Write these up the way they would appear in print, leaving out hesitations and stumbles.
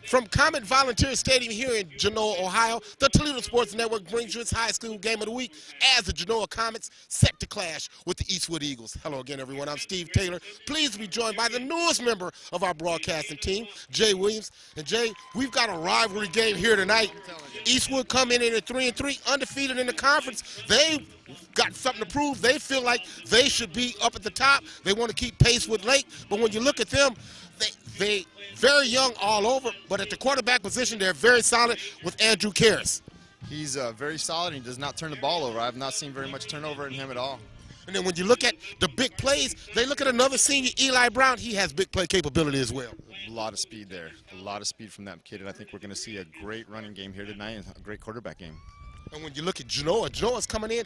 From Comet Volunteer Stadium here in Genoa, Ohio, the Toledo Sports Network brings you its high school game of the week as the Genoa Comets set to clash with the Eastwood Eagles. Hello again, everyone. I'm Steve Taylor. Pleased to be joined by the newest member of our broadcasting team, Jay Williams. And Jay, we've got a rivalry game here tonight. Eastwood come in at 3-3, undefeated in the conference. They got something to prove. They feel like they should be up at the top. They want to keep pace with Lake. But when you look at them, they very young all over, but at the quarterback position, they're very solid with Andrew Karras. He's very solid, and he does not turn the ball over. I have not seen very much turnover in him at all. And then when you look at the big plays, they look at another senior, Eli Brown. He has big play capability as well. A lot of speed there. A lot of speed from that kid, and I think we're going to see a great running game here tonight and a great quarterback game. And when you look at Genoa's coming in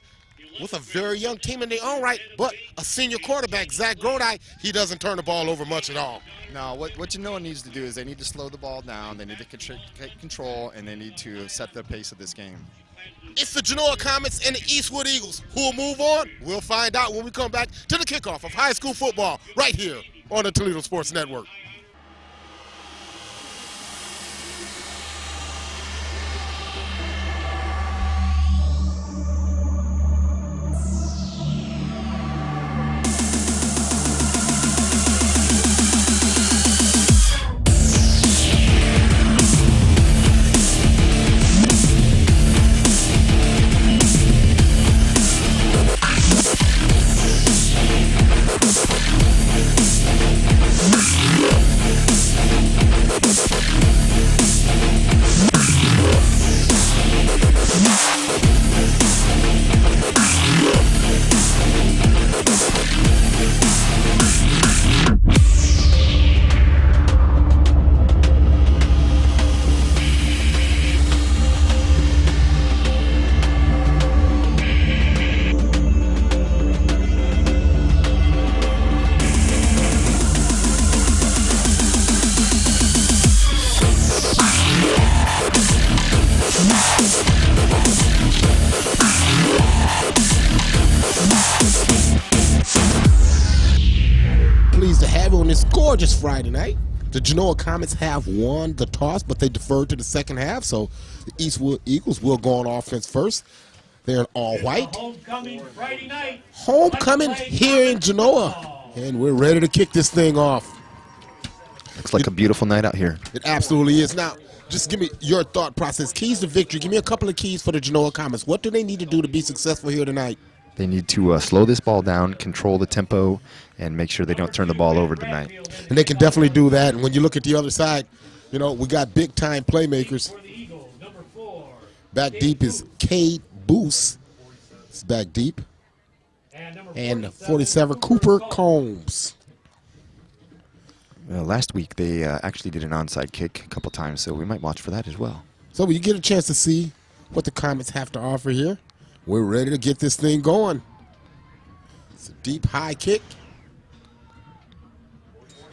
with a very young team in their own right, but a senior quarterback, Zach Grodi, he doesn't turn the ball over much at all. No, what Genoa needs to do is they need to slow the ball down, they need to take control, and they need to set the pace of this game. It's the Genoa Comets and the Eastwood Eagles. Who will move on? We'll find out when we come back to the kickoff of high school football right here on the Toledo Sports Network. Gorgeous Friday night. The Genoa Comets have won the toss, but they deferred to the second half, so the Eastwood Eagles will go on offense first. They're in all white. Homecoming Friday night. Homecoming here in Genoa, and we're ready to kick this thing off. Looks like a beautiful night out here. It absolutely is. Now, just give me your thought process. Keys to victory. Give me a couple of keys for the Genoa Comets. What do they need to do to be successful here tonight? They need to slow this ball down, control the tempo, and make sure they don't turn the ball over tonight. And they can definitely do that. And when you look at the other side, you know, we got big-time playmakers. Back deep is Cade Boose. It's back deep. And 47, Cooper Combs. Last week, they actually did an onside kick a couple times, so we might watch for that as well. So when you get a chance to see what the Comets have to offer here, we're ready to get this thing going. It's a deep, high kick.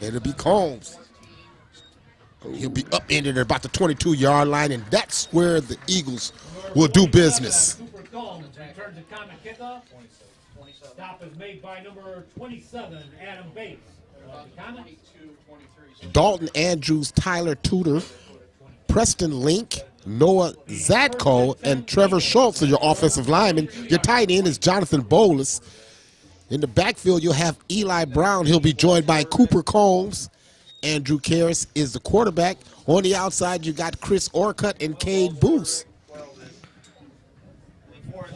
It'll be Combs. He'll be upended at about the 22-yard line, and that's where the Eagles will do business. Cooper Combs returns the Comet kickoff. Stop is made by number 27, Adam Bates. Dalton Andrews, Tyler Tudor, Preston Link, Noah Zadko, and Trevor Schultz are your offensive linemen. Your tight end is Jonathan Bolus. In the backfield, you'll have Eli Brown. He'll be joined by Cooper Combs. Andrew Karras is the quarterback. On the outside, you got Chris Orcutt and Cade Boose.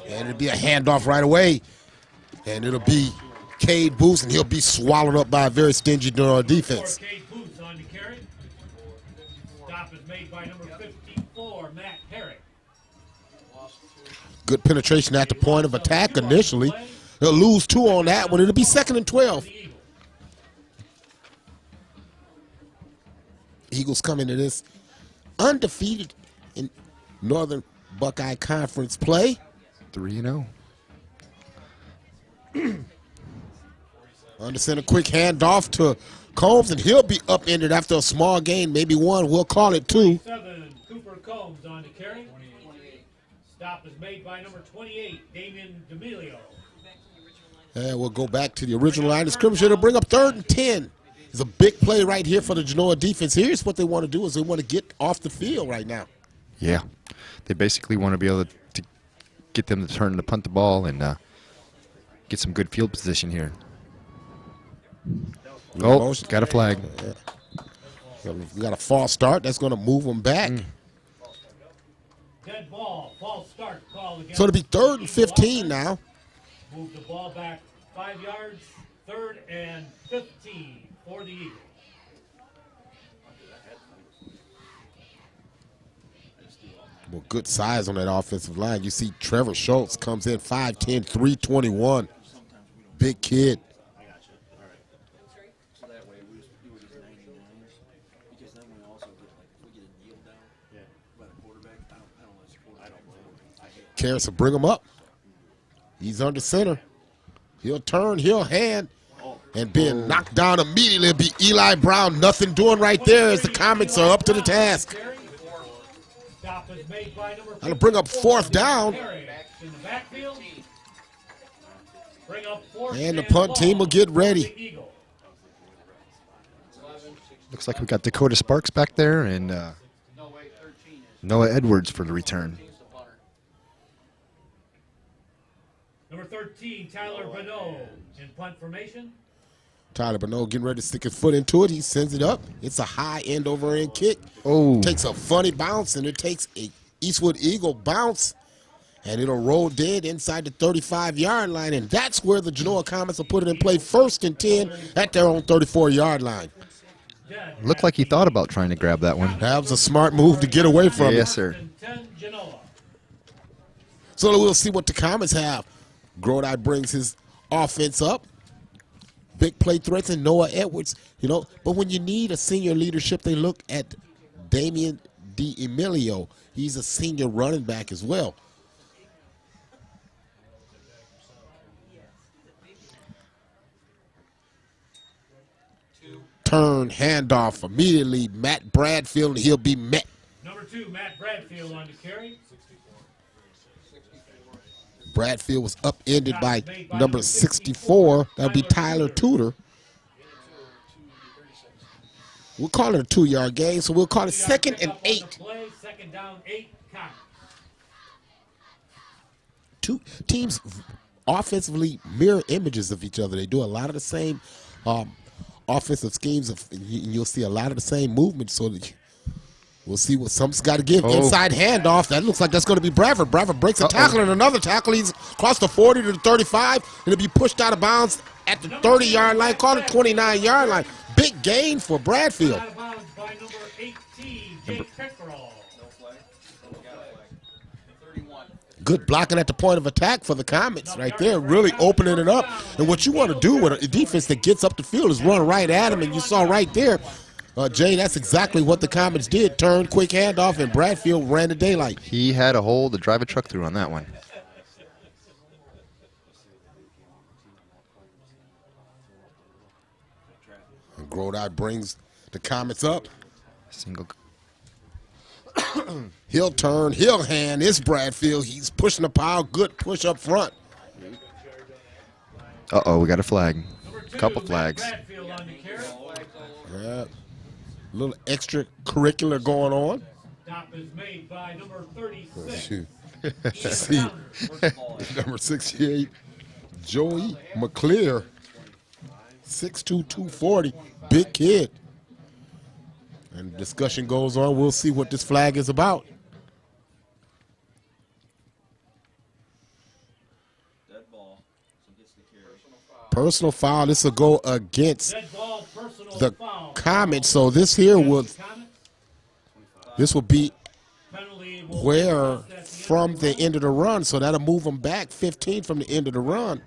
And it'll be a handoff right away. And it'll be Cade Boose, and he'll be swallowed up by a very stingy defense. Cade Boose on the carry. Stop is made by number 54, Matt Herrick. Good penetration at the point of attack initially. They'll lose 2 on that one. It'll be 2nd and 12. Eagles come into this undefeated in Northern Buckeye Conference play. 3-0. Undersend a quick handoff to Combs, and he'll be upended after a small gain, maybe 1. We'll call it 2. 7, Cooper Combs on the carry. Stop is made by number 28, Damian D'Amelio. And we'll go back to the original line of scrimmage. It'll bring up 3rd and 10 It's a big play right here for the Genoa defense. Here's what they want to do is they want to get off the field right now. Yeah. They basically want to be able to get them to turn to punt the ball and get some good field position here. Oh, got a flag. We got a false start. That's going to move them back. Dead ball, false start call against. So it'll be 3rd and 15 now. Move the ball back 5 yards, 3rd and 15 for the Eagles. Well, good size on that offensive line. You see Trevor Schultz comes in 5'10", 321. Big kid. Karras will bring him up. He's under center. He'll turn, he'll hand, and being knocked down immediately will be Eli Brown. Nothing doing right there as the Comets are up to the task. That'll bring up 4th down. And the punt team will get ready. Looks like we got Dakota Sparks back there and Noah Edwards for the return. Number 13, Tyler Bonneau in punt formation. Tyler Bonneau getting ready to stick his foot into it. He sends it up. It's a high end over end kick. Oh. Takes a funny bounce, and it takes a Eastwood Eagle bounce, and it'll roll dead inside the 35-yard line, and that's where the Genoa Comets will put it in play 1st and 10 at their own 34-yard line. Looked like he thought about trying to grab that one. That was a smart move to get away from it. Yes, sir. So we'll see what the Comets have. Grodai brings his offense up. Big play threats and Noah Edwards, But when you need a senior leadership, they look at Damian D'Emilio. He's a senior running back as well. Turn, handoff, immediately Matt Bradfield, and he'll be met. Number 2, Matt Bradfield on the carry. Bradfield was upended by number 64. That'll be Tyler Tudor. We'll call it a 2-yard gain, so we'll call it 2nd and 8. 2nd down, 8. Two teams offensively mirror images of each other. They do a lot of the same offensive schemes, and you'll see a lot of the same movements. So we'll see what something's got to give. Inside handoff. That looks like that's going to be Bradford. Bradford breaks a tackle and another tackle. He's across the 40 to the 35. And it'll be pushed out of bounds at the 30-yard line. Call it 29-yard line. Big gain for Bradfield. Out of bounds by number 18, Jake Pickerel. Good blocking at the point of attack for the Comets right there, really opening it up. And what you want to do with a defense that gets up the field is run right at him. And you saw right there, Jay, that's exactly what the Comets did. Turn, quick handoff, and Bradfield ran the daylight. He had a hole to drive a truck through on that one. And Grodai brings the Comets up. Single. He'll turn, he'll hand. It's Bradfield. He's pushing the pile. Good push up front. Uh-oh, we got a flag. Couple flags. Yeah. A little extracurricular going on. Stop is made by number 36. Shoot. See, number 68, Joey McClear, 6'2", 240, big kid. And discussion goes on. We'll see what this flag is about. Personal foul. This will go against the Comets. So this here will be where from the end of the run. So that'll move them back 15 from the end of the run.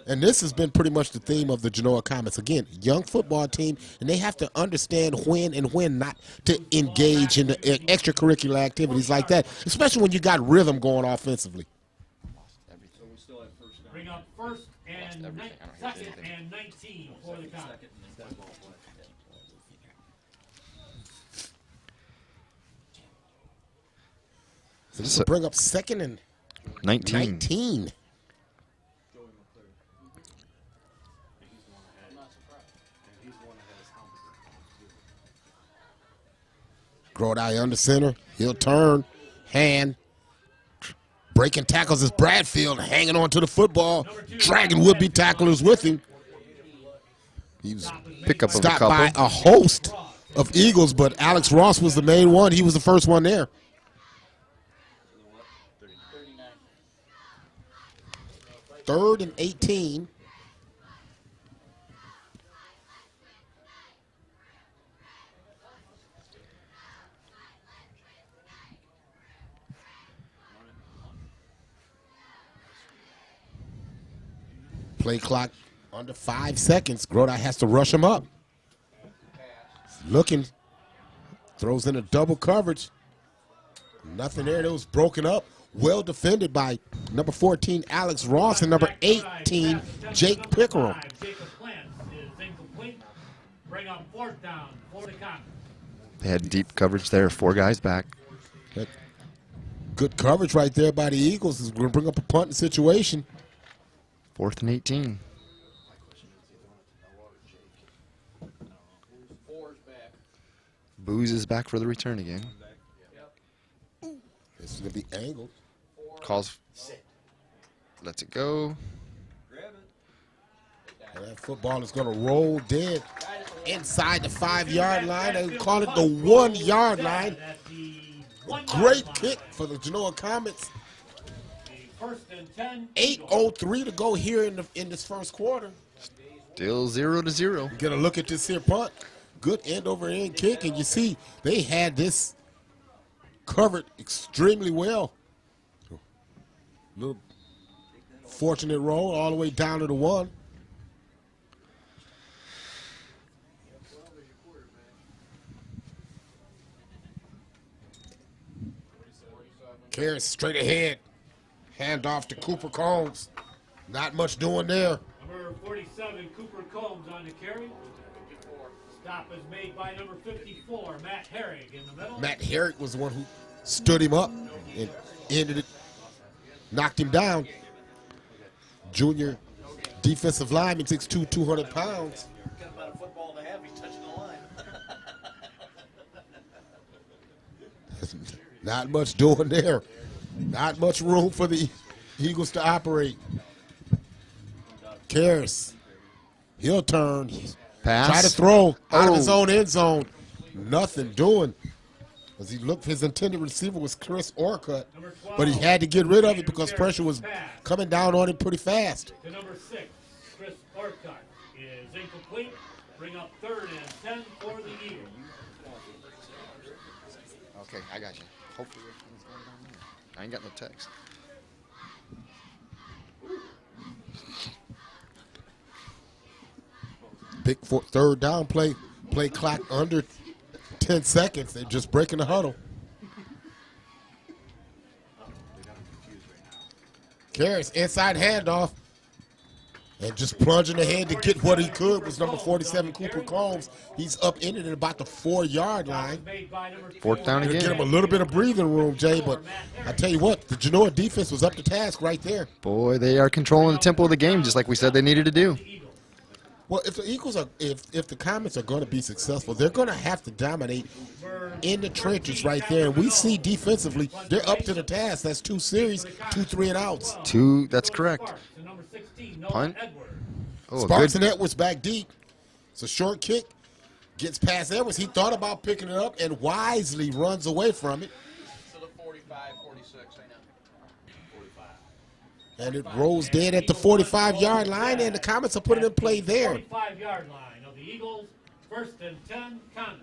And this has been pretty much the theme of the Genoa Comets. Again, young football team, and they have to understand when and when not to engage in the extracurricular activities like that, especially when you got rhythm going offensively. Bring up 1st and 2nd and 19 for the Comets. So this will bring up 2nd and 19. Grodai under center. He'll turn. Hand. Breaking tackles is Bradfield hanging on to the football. Dragging would-be tacklers with him. He was Pickup of a stopped couple. by a host of Eagles, but Alex Ross was the main one. He was the first one there. Third and 18. Play clock under 5 seconds. Grodai has to rush him up. Looking. Throws in a double coverage. Nothing there. That was broken up. Well defended by number 14, Alex Ross, and number 18, Jake Pickerel. Bring up fourth down for the Comets. They had deep coverage there, 4 guys back. Good coverage right there by the Eagles. Is going to bring up a punting situation. 4th and 18. Booze is back for the return again. This is going to be angled. Calls. Lets it go. And that football is going to roll dead inside the 5-yard line. They call it the 1-yard line. Great kick for the Genoa Comets. 8:03 to go here in this first quarter. Still 0-0. Get a look at this here punt. Good end over end kick, and you see they had this covered extremely well. Little fortunate roll all the way down to the 1. Carries straight ahead. Hand off to Cooper Combs. Not much doing there. Number 47, Cooper Combs on the carry. Stop is made by number 54, Matt Herrig in the middle. Matt Herrick was the one who stood him up and ended it, knocked him down. Junior defensive lineman, 6'2", 200 pounds. Got about a football and a half, he's touching the line. Not much doing there. Not much room for the Eagles to operate. Karras, he'll turn. Pass. Try to throw out of his own end zone. Nothing doing. As he looked, his intended receiver was Chris Orcutt, but he had to get rid of it because pressure was coming down on him pretty fast. To number 6, Chris Orcutt is incomplete. Bring up 3rd and 10 for the Eagles. Okay, I got you. Hopefully everything's going down there. I ain't got no text. Big 3rd down play clock under 10 seconds. They're just breaking the huddle. Karras inside handoff and just plunging ahead to get what he could was number 47, Cooper Combs. He's up in it at about the 4-yard line. 4th down Get him again. a little bit of breathing room, Jay, but I tell you what, the Genoa defense was up to task right there. Boy, they are controlling the tempo of the game just like we said they needed to do. Well, if the Eagles are, if the Comets are going to be successful, they're going to have to dominate in the trenches right there. And we see defensively, they're up to the task. That's 2 series, 2 3-and-outs. 2, that's correct. Punt. Oh, Sparks good. and Edwards back deep. It's a short kick. Gets past Edwards. He thought about picking it up and wisely runs away from it. So the 45, 46, I know. 45. And it rolls dead at the 45-yard line, and the Comets are putting in play there. 45-yard line of the Eagles. 1st and 10, Comets.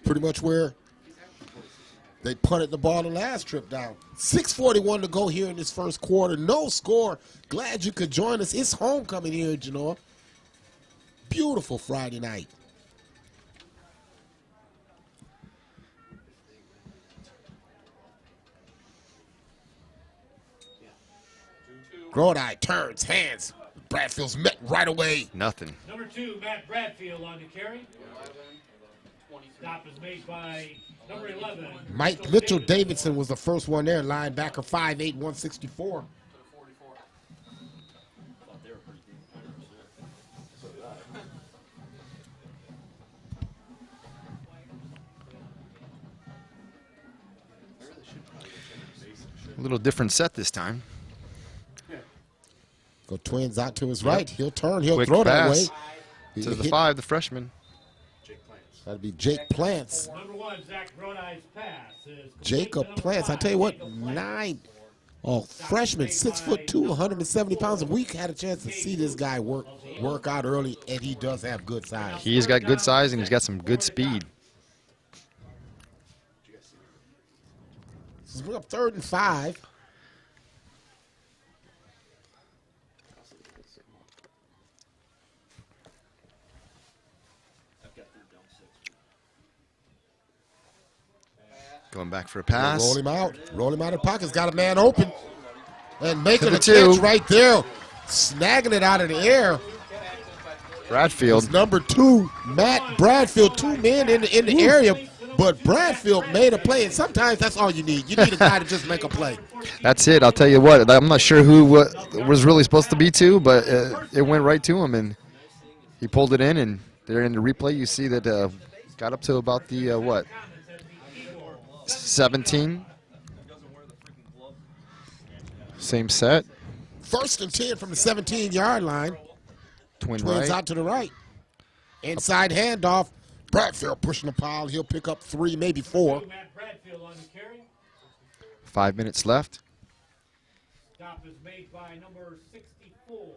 Pretty much where they punted the ball the last trip down. 6:41 to go here in this first quarter. No score. Glad you could join us. It's homecoming here in Genoa. Beautiful Friday night. Grodai turns, hands. Bradfield's met right away. Nothing. Number 2, Matt Bradfield on the carry. Stop is made by number 11. Mike Mitchell Davidson was the first one there, linebacker, 5'8", 164. A little different set this time. Go Twins out to his right. He'll turn. He'll Quick throw that pass way. to the 5, the freshman. That'd be Jake Plants. Number 1, Zach Grodai's pass is Jacob Plants. I tell you what, 9. Oh, freshman, 6'2", 170 pounds. And we had a chance to see this guy work out early, and he does have good size. He's got good size and he's got some good speed. So we're up 3rd and 5. Going back for a pass. Roll him out. Roll him out of the pockets. Got a man open. And making the a 2. catch right there. Snagging it out of the air. Bradfield. It's number 2, Matt Bradfield. 2 men in the area. But Bradfield made a play. And sometimes that's all you need. You need a guy to just make a play. That's it. I'll tell you what. I'm not sure who was really supposed to be to, but it went right to him. And he pulled it in. And there in the replay, you see that got up to about the, 17. Same set. 1st and 10 from the 17-yard line. Twins Twins right. out to the right. Inside handoff. Bradfield pushing the pile. He'll pick up 3, maybe 4. Matt Bradfield on the carry. 5 minutes left. Stop is made by number 64,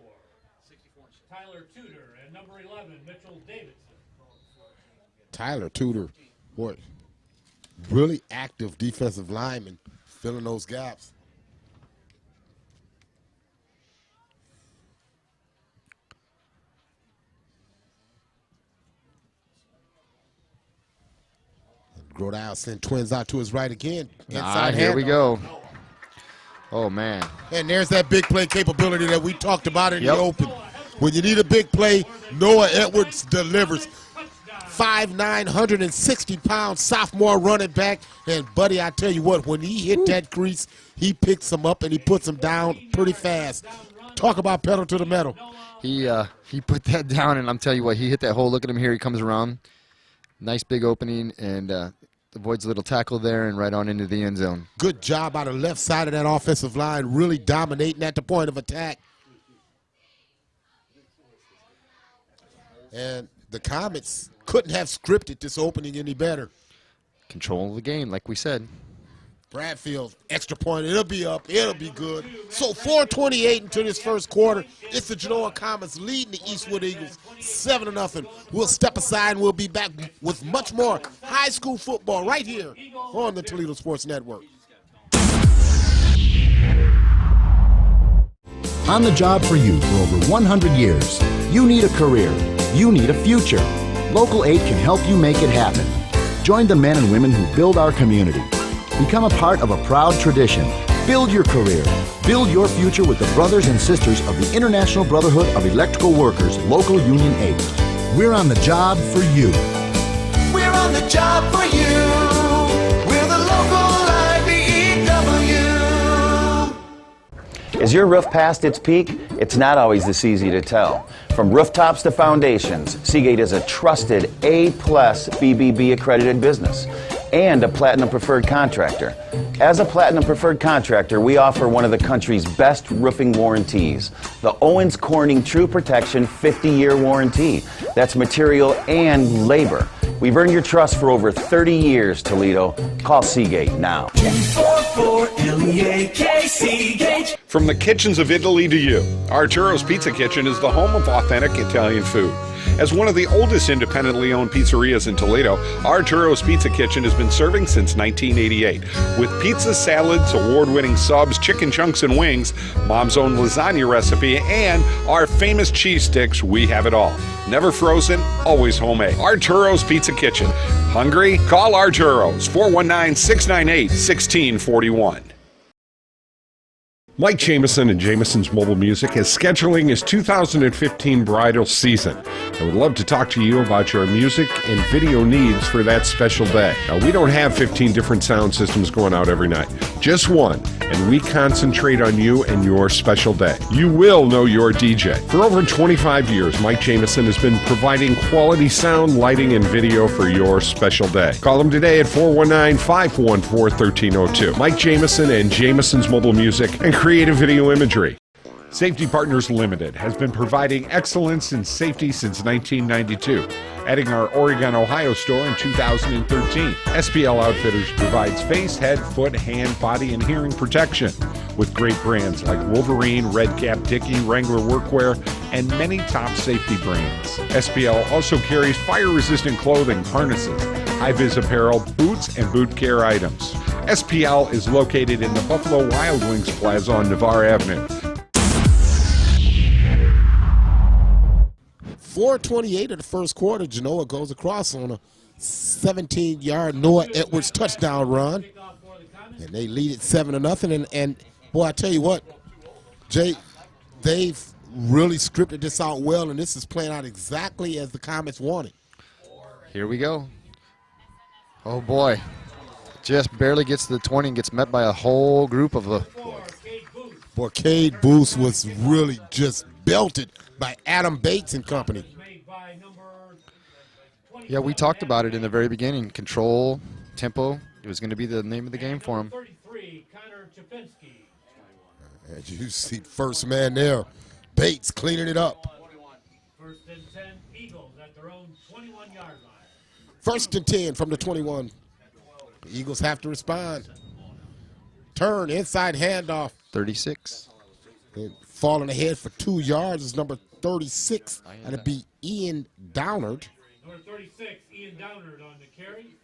Tyler Tudor, and number 11, Mitchell Davidson. Tyler Tudor, boy, really active defensive lineman, filling those gaps. Grodile send Twins out to his right again. Inside Here we handoff. go. Oh, man. And there's that big play capability that we talked about in Yep. the open. When you need a big play, Noah Edwards delivers. 5'9", 160-pound sophomore running back. And, buddy, I tell you what, when he hit that crease, he picks him up and he puts him down pretty fast. Talk about pedal to the metal. He put that down, and I'm telling you what, he hit that hole. Look at him here. He comes around. Nice big opening, and avoids a little tackle there and right on into the end zone. Good job out of the left side of that offensive line, really dominating at the point of attack. And the Comets couldn't have scripted this opening any better. Control of the game, like we said. Bradfield, extra point, it'll be up, it'll be good. So 4:28 into this first quarter. It's the Genoa Comets leading the Eastwood Eagles 7-0. We'll step aside and we'll be back with much more high school football right here on the Toledo Sports Network. On the job for you for over 100 years. You need a career. You need a future. Local 8 can help you make it happen. Join the men and women who build our community. Become a part of a proud tradition. Build your career. Build your future with the brothers and sisters of the International Brotherhood of Electrical Workers, Local Union 8. We're on the job for you. We're on the job for you. We're the local IBEW. Is your roof past its peak? It's not always this easy to tell. From rooftops to foundations, Seagate is a trusted A+ BBB accredited business and a Platinum Preferred Contractor. As a Platinum Preferred Contractor, we offer one of the country's best roofing warranties, the Owens Corning True Protection 50-year warranty. That's material and labor. We've earned your trust for over 30 years, Toledo. Call Seagate now. 1044 Seagate. From the kitchens of Italy to you, Arturo's Pizza Kitchen is the home of authentic Italian food. As one of the oldest independently owned pizzerias in Toledo, Arturo's Pizza Kitchen has been serving since 1988. With pizza, salads, award-winning subs, chicken chunks and wings, Mom's own lasagna recipe, and our famous cheese sticks, we have it all. Never frozen, always homemade. Arturo's Pizza Kitchen. Hungry? Call Arturo's, 419-698-1641. Mike Jameson and Jameson's Mobile Music is scheduling his 2015 bridal season. I would love to talk to you about your music and video needs for that special day. Now, we don't have 15 different sound systems going out every night. Just one. and we concentrate on you and your special day. You will know your DJ. For over 25 years, Mike Jameson has been providing quality sound, lighting, and video for your special day. Call him today at 419-514-1302. Mike Jameson and Jameson's Mobile Music and Creative Video Imagery. Safety Partners Limited has been providing excellence in safety since 1992, adding our Oregon, Ohio store in 2013. SPL Outfitters provides face, head, foot, hand, body, and hearing protection with great brands like Wolverine, Red Cap, Dickie, Wrangler Workwear, and many top safety brands. SPL also carries fire-resistant clothing, harnesses, high-vis apparel, boots, and boot care items. SPL is located in the Buffalo Wild Wings Plaza on Navarre Avenue. 4:28 of the first quarter, Genoa goes across on a 17-yard Noah Edwards touchdown run, and they lead it 7-0. And boy, I tell you what, Jay, they've really scripted this out well, and this is playing out exactly as the Comets wanted. Here we go. Oh boy, just barely gets to the 20 and gets met by a whole group of Boy, Cade Booth was really just belted by Adam Bates and company. Yeah, we talked about it in the very beginning. Control, tempo. It was going to be the name of the game for him. As you see, first man there, Bates cleaning it up. First and 10, Eagles at their own 21-yard line. First and 10 from the 21. The Eagles have to respond. Turn, inside handoff. 36. And falling ahead for 2 yards is number 36. That'd be Ian Downard. Number 36, Ian Downard on the carry.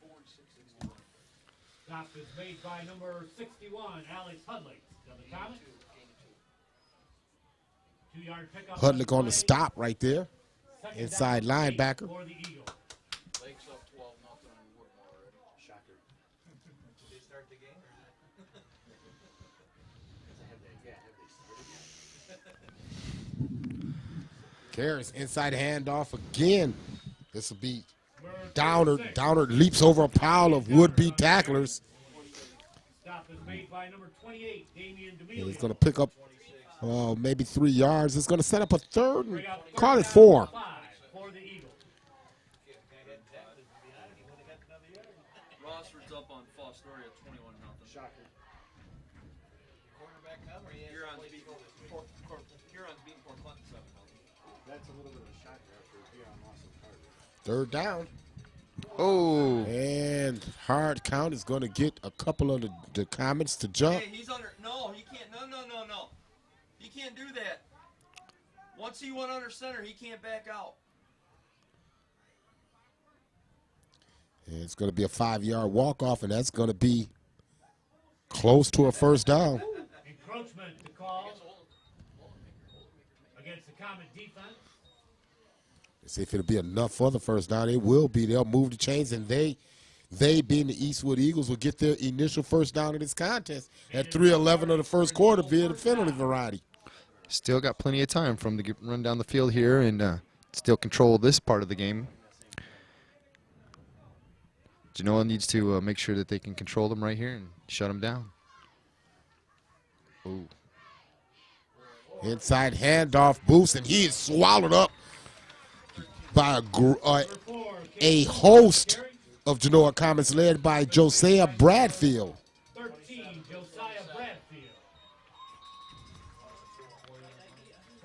Stop is made by number 61, Alex Hudlick of the Comets. 2-yard pickup. Hudlick on the stop right there. Inside linebacker. For the Eagles. Lakes up 12-0 on Woodmore already. Shocker. Did they start the game? Karras inside handoff again. This will be Downard. Downard leaps over a pile of would-be tacklers. Stop is made by number 28, Damian And DeMille. he's going to pick up maybe 3 yards. It's going to set up a third and call it 4. For the Eagles. Rossford's up on Fall Story at 21-0. Shocker. Quarterback come or Huron's beating Port Clinton 7-0. That's a little bit of a shocker after Huron lost some cards. Third down. Oh. And hard count is going to get a couple of the Comets to jump. Hey, he's under. No, he can't. No. He can't do that. Once he went under center, he can't back out. And it's going to be a 5-yard walk-off, and that's going to be close to a first down. Encroachment to call against the Comet defense. See if it'll be enough for the first down. It will be. They'll move the chains, and they being the Eastwood Eagles, will get their initial first down in this contest at 3:11 of the first quarter via the penalty variety. Still got plenty of time for him to run down the field here and still control this part of the game. Genoa needs to make sure that they can control them right here and shut them down. Ooh. Inside handoff, Boost, and he is swallowed up by a host of Genoa Comets led by Josiah Bradfield. 13, Josiah Bradfield.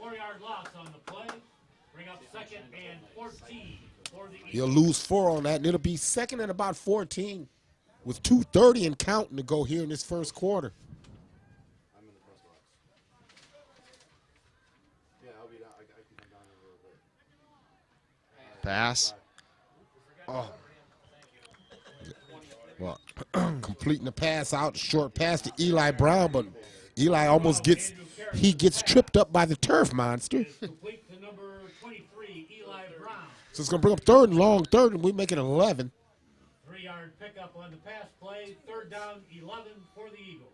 4-yard loss on the play. Bring up 2nd and 14 for the Eagles. He'll lose 4 on that, and it'll be 2nd and about 14 with 2:30 and counting to go here in this first quarter. Pass. Oh. Well, completing the pass out, short pass to Eli Brown, but Eli almost gets tripped up by the turf monster. Complete to number 23, Eli Brown. So it's going to bring up 3rd and long, 3rd, and we make it 11. 3-yard pickup on the pass play. 3rd down, 11 for the Eagles.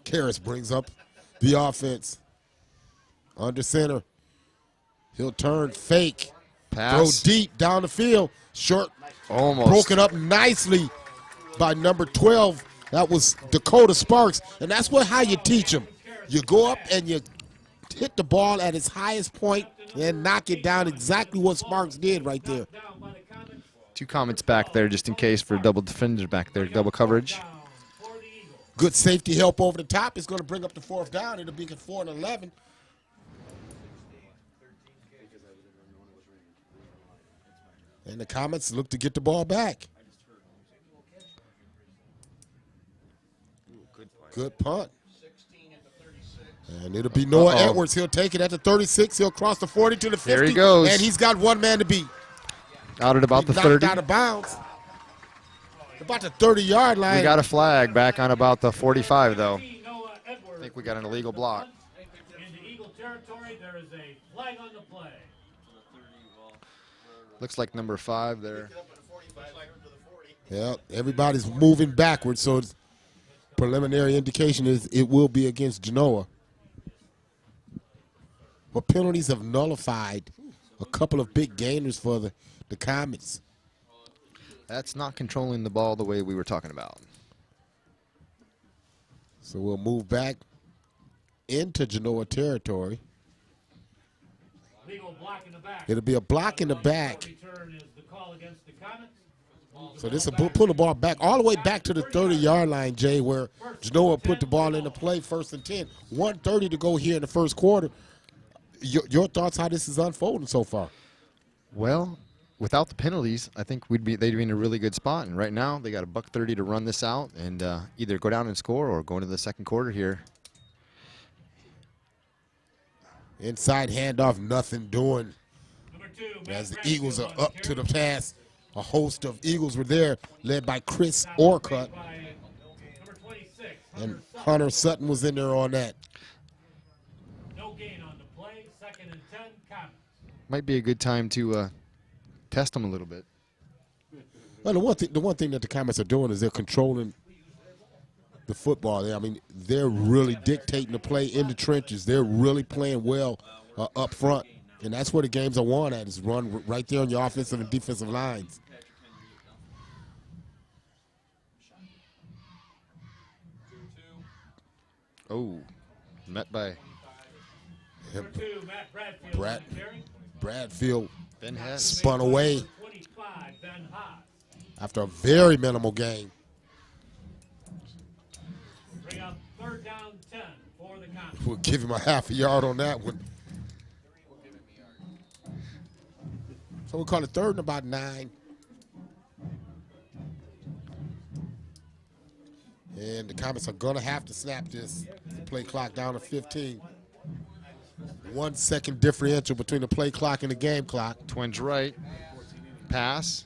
Karras brings up the offense. Under center. He'll turn fake. Pass. Throw deep down the field. Short. Almost. Broken up nicely by number 12. That was Dakota Sparks. And that's how you teach them. You go up and you hit the ball at its highest point and knock it down, exactly what Sparks did right there. 2 comments back there just in case for double defenders back there, double coverage. Good safety help over the top. It's going to bring up the 4th down. It'll be 4 and 11. And the Comets look to get the ball back. Good punt. And it'll be Noah Edwards. He'll take it at the 36. He'll cross the 40 to the 50. There he goes. And he's got one man to beat. Out at about the Knocked 30. out of bounds. About the 30-yard line. We got a flag back on about the 45, though. I think we got an illegal block. Into Eagle territory, there is a flag on the play. Looks like number 5 there. Yeah, everybody's moving backwards, so it's preliminary indication is it will be against Genoa. But penalties have nullified a couple of big gainers for the Comets. That's not controlling the ball the way we were talking about. So we'll move back into Genoa territory. Legal block in the back. It'll be a block in the back. Return is the call against the Comets. So this will pull the ball back all the way back to the 30-yard line, Jay, where Genoa put the ball into play, 1st and 10. 1:30 to go here in the first quarter. Your thoughts how this is unfolding so far? Well, without the penalties, I think they'd be in a really good spot. And right now, they got $1:30 to run this out and either go down and score or go into the second quarter here. Inside handoff, nothing doing. As the Eagles are up to the pass, a host of Eagles were there, led by Chris Orcutt. And Hunter Sutton was in there on that. No gain on the play, 2nd and 10, Comets. Might be a good time to test them a little bit. Well, the one thing that the Comets are doing is they're controlling the football. I mean, they're really dictating the play in the trenches. They're really playing well up front. And that's where the games are won at, is run right there on your offensive and defensive lines. Oh, met by Number 2, Matt Bradfield. on the carry. Bradfield Ben Hess. spun away 25, Ben Haas. after a very minimal gain. Bring up 3rd down 10 for the Comets. We'll give him a half a yard on that one. So we'll call it 3rd and about 9. And the Comets are going to have to snap this. The play clock down to 15. 1 second differential between the play clock and the game clock. Twins right. Pass.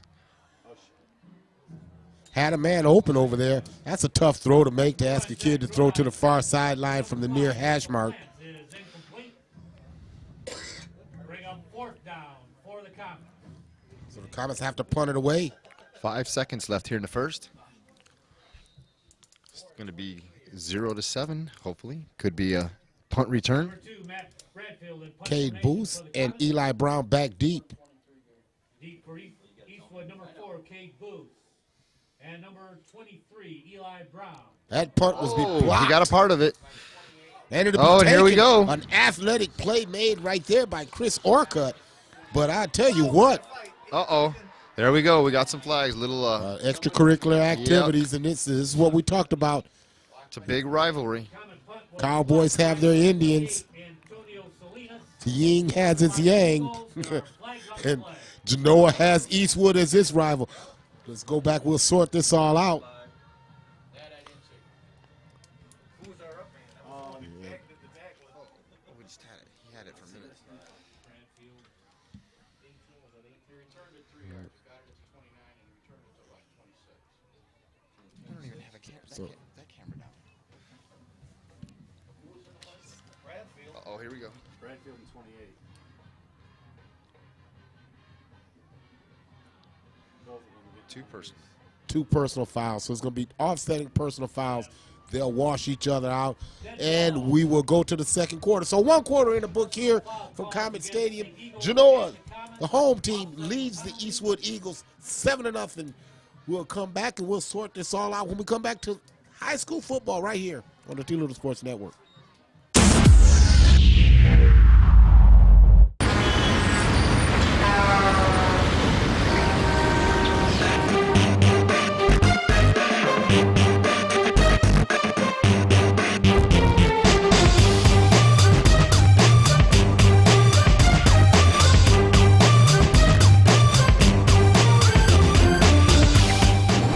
Had a man open over there. That's a tough throw to make, to ask a kid to throw to the far sideline from the near hash mark. Is incomplete. Bring up 4th down for the Comets. So the Comets have to punt it away. 5 seconds left here in the first. It's going to be 0-7, hopefully. Could be a punt return. Number 2, Matt Bradfield in punt Cade formation Booth for the and Comets. Eli Brown back deep. Deep for Eastwood, number 4, Cade Booth. And number 23, Eli Brown. That punt was blocked. He got a part of it. And and here we go. An athletic play made right there by Chris Orcutt. But I tell you what. Uh-oh. There we go. We got some flags. Little extracurricular activities, and this is what we talked about. It's a big rivalry. Cowboys have their Indians. The Yin has its Yang. And Genoa has Eastwood as its rival. Let's go back. We'll sort this all out. He had it for a minute. I don't even have a camera. That camera down. Uh-oh, here we go. Bradfield in 28. Two personal fouls. So it's going to be offsetting personal fouls. They'll wash each other out, and we will go to the second quarter. So 1 quarter in the book here from Comet Stadium. Genoa The home team leads the Eastwood Eagles 7-0. We'll come back and we'll sort this all out when we come back to high school football right here on the Toledo Sports Network.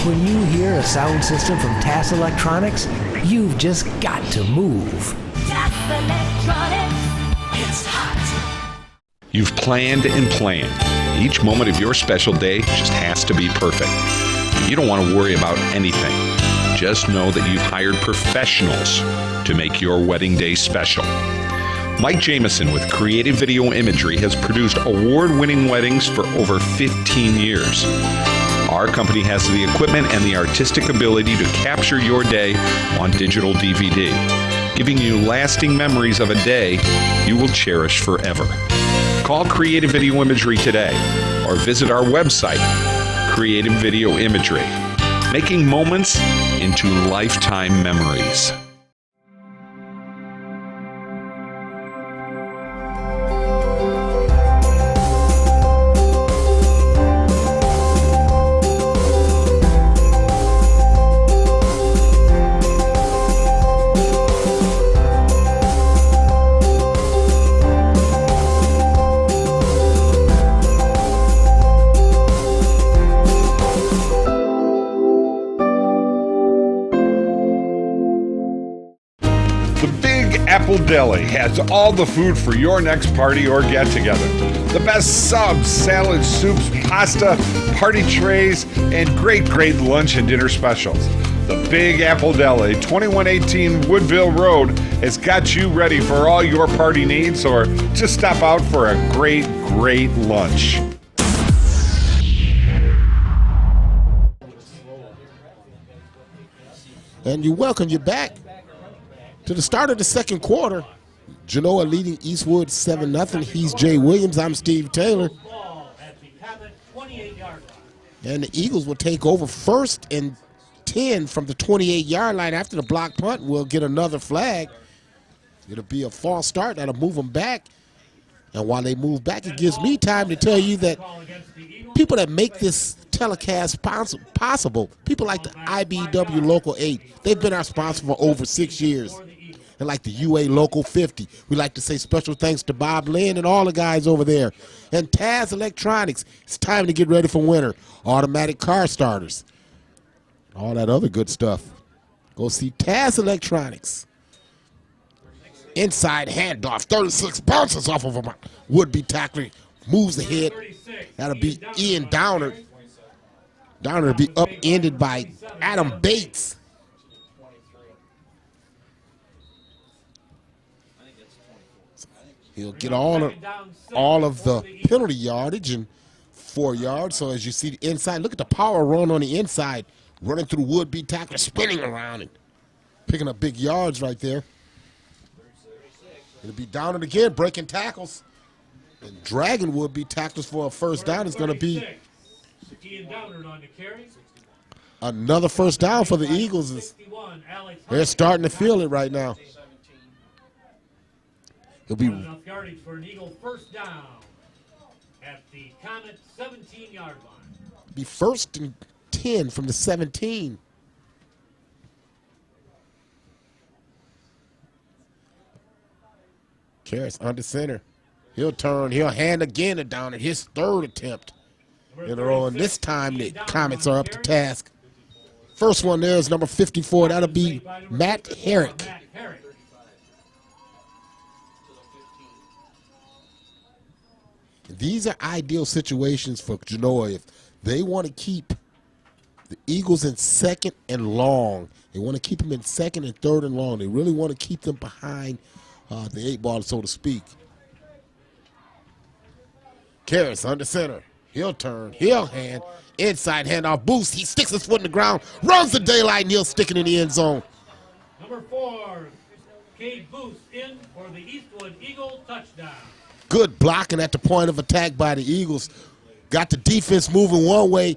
When you hear a sound system from Tas Electronics, you've just got to move. Tas Electronics, it's hot. You've planned and planned. Each moment of your special day just has to be perfect. You don't want to worry about anything. Just know that you've hired professionals to make your wedding day special. Mike Jameson with Creative Video Imagery has produced award-winning weddings for over 15 years. Our company has the equipment and the artistic ability to capture your day on digital DVD, giving you lasting memories of a day you will cherish forever. Call Creative Video Imagery today or visit our website, Creative Video Imagery, making moments into lifetime memories. Big Apple Deli has all the food for your next party or get-together. The best subs, salads, soups, pasta, party trays, and great lunch and dinner specials. The Big Apple Deli, 2118 Woodville Road, has got you ready for all your party needs, or just stop out for a great lunch. And you welcome you back to the start of the second quarter. Genoa leading Eastwood 7-0. He's Jay Williams. I'm Steve Taylor. And the Eagles will take over 1st and 10 from the 28-yard line after the block punt. We'll get another flag. It'll be a false start. That'll move them back. And while they move back, it gives me time to tell you that people that make this telecast possible, people like the IBEW Local 8, they've been our sponsor for over 6 years. And like the UA Local 50, we like to say special thanks to Bob Lynn and all the guys over there. And Tas Electronics, it's time to get ready for winter. Automatic car starters, all that other good stuff. Go see Tas Electronics. Inside handoff, 36 bounces off of a would-be tackler, moves ahead. That'll be Ian Downer. Downer will be upended by Adam Bates. He'll get all of the penalty yardage and 4 yards. So as you see the inside, look at the power run on the inside, running through would-be tackler, spinning around and picking up big yards right there. It'll be down and again, breaking tackles. And dragging would-be tackles for a first down. Is going to be another first down for the Eagles. They're starting to feel it right now. It'll be enough yardage for an Eagle first down at the Comet 17-yard line. Be 1st and 10 from the 17. Karras under center. He'll turn. He'll hand again it down at his 3rd attempt in a row. And this time the Comets are up to task. First one there is number 54. That'll be Matt Herrick. These are ideal situations for Genoa if they want to keep the Eagles in 2nd and long. They want to keep them in 2nd and 3rd and long. They really want to keep them behind the 8 ball, so to speak. Karras under center. He'll turn. He'll hand. Inside handoff. Boost. He sticks his foot in the ground. Runs the daylight, and he'll stick it in the end zone. Number 4, Cade Boost in for the Eastwood Eagle touchdown. Good blocking at the point of attack by the Eagles. Got the defense moving one way,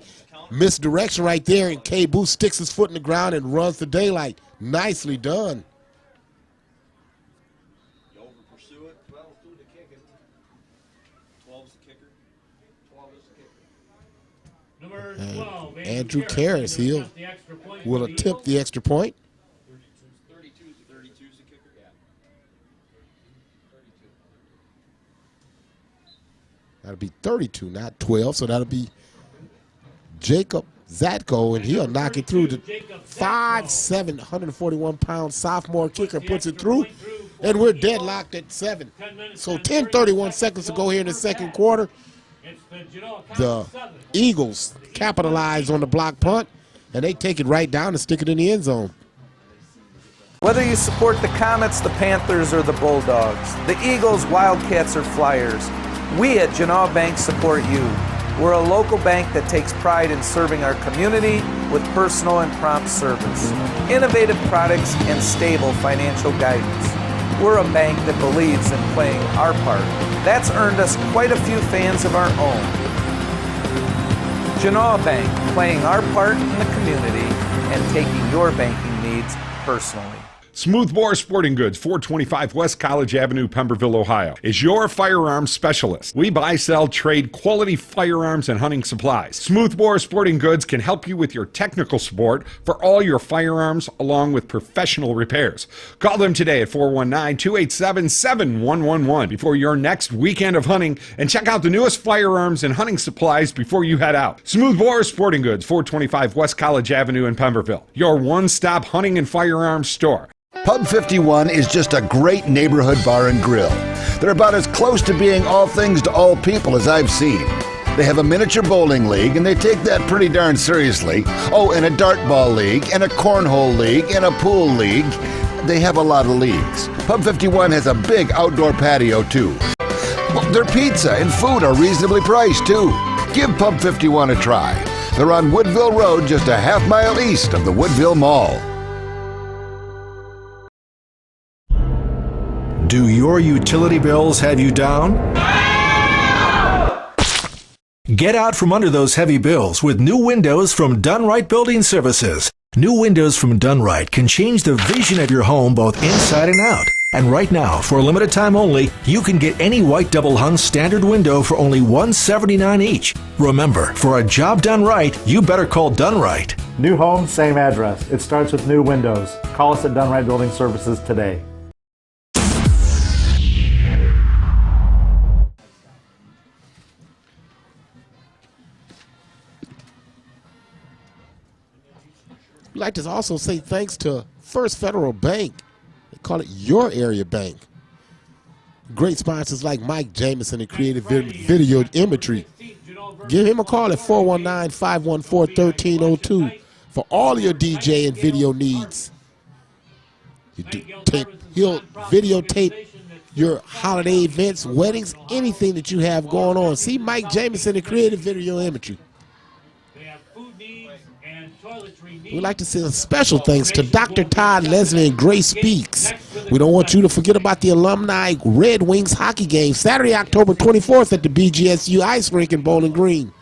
misdirection right there, and K. Booth sticks his foot in the ground and runs the daylight. Nicely done. You over pursue it. 12 through the kick. 12's the kicker. 12 is the kicker. Number 12, Andrew Karras, he'll will attempt the extra point. 32's the kicker. Yeah. 32. That'll be 32, not 12, so that'll be Jacob Zatko, and he'll knock it through. The 5'7", 141-pound sophomore kicker puts it through, and we're deadlocked at 7. So 10:31 seconds to go here in the second quarter. The Eagles capitalize on the block punt, and they take it right down and stick it in the end zone. Whether you support the Comets, the Panthers, or the Bulldogs, the Eagles, Wildcats, or Flyers, we at Genoa Bank support you. We're a local bank that takes pride in serving our community with personal and prompt service, innovative products, and stable financial guidance. We're a bank that believes in playing our part. That's earned us quite a few fans of our own. Genoa Bank, playing our part in the community and taking your banking needs personally. Smoothbore Sporting Goods, 425 West College Avenue, Pemberville, Ohio, is your firearms specialist. We buy, sell, trade quality firearms and hunting supplies. Smoothbore Sporting Goods can help you with your technical support for all your firearms, along with professional repairs. Call them today at 419-287-7111 before your next weekend of hunting, and check out the newest firearms and hunting supplies before you head out. Smoothbore Sporting Goods, 425 West College Avenue in Pemberville, your one-stop hunting and firearms store. Pub 51 is just a great neighborhood bar and grill. They're about as close to being all things to all people as I've seen. They have a miniature bowling league, and they take that pretty darn seriously. Oh, and a dartball league, and a cornhole league, and a pool league. They have a lot of leagues. Pub 51 has a big outdoor patio, too. Well, their pizza and food are reasonably priced, too. Give Pub 51 a try. They're on Woodville Road, just a half-mile east of the Woodville Mall. Do your utility bills have you down? Get out from under those heavy bills with new windows from Dunright Building Services. New windows from Dunright can change the vision of your home both inside and out. And right now, for a limited time only, you can get any white double-hung standard window for only $179 each. Remember, for a job done right, you better call Dunright. New home, same address. It starts with new windows. Call us at Dunright Building Services today. We'd like to also say thanks to First Federal Bank. They call it your area bank. Great sponsors like Mike Jameson and Creative Video Imagery. Give him a call at 419-514-1302 for all your DJ and video needs. He'll videotape your holiday events, weddings, anything that you have going on. See Mike Jameson and Creative Video Imagery. We'd like to say a special thanks to Dr. Todd Leslie and Grace Speaks. We don't want you to forget about the alumni Red Wings hockey game Saturday, October 24th at the BGSU Ice Rink in Bowling Green.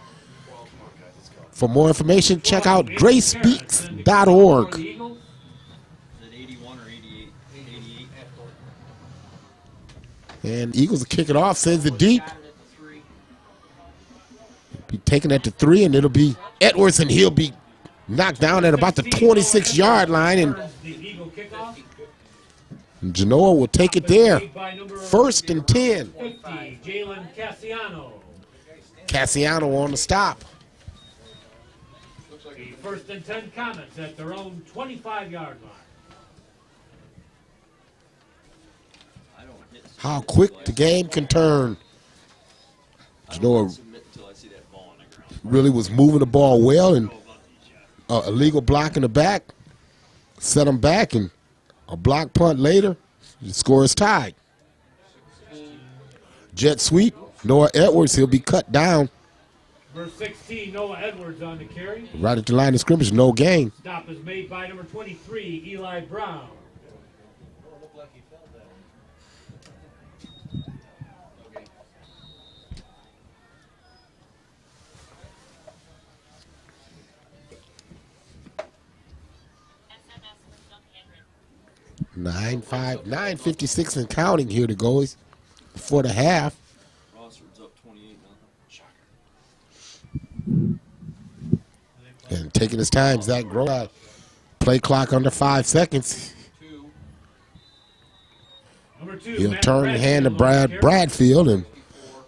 For more information, check out gracespeaks.org. And Eagles will kick it off, sends it deep. Be taken at the 3, and it'll be Edwards, and he'll be knocked down at about the 26-yard line, and Genoa will take it there. 1st and 10. Jalen Cassiano on the stop. The 1st and 10 Comets at their own 25-yard line. How quick the game can turn. Genoa really was moving the ball well, and illegal block in the back, set them back, and a block punt later, the score is tied. Jet sweep, Noah Edwards, he'll be cut down. Number 16, Noah Edwards on the carry. Right at the line of scrimmage, no gain. Stop is made by number 23, Eli Brown. 9:56 and counting here to go before the half. Rossford's up 28 And taking his time, Zach Groh. Play clock under 5 seconds. He'll turn the hand to Bradfield, and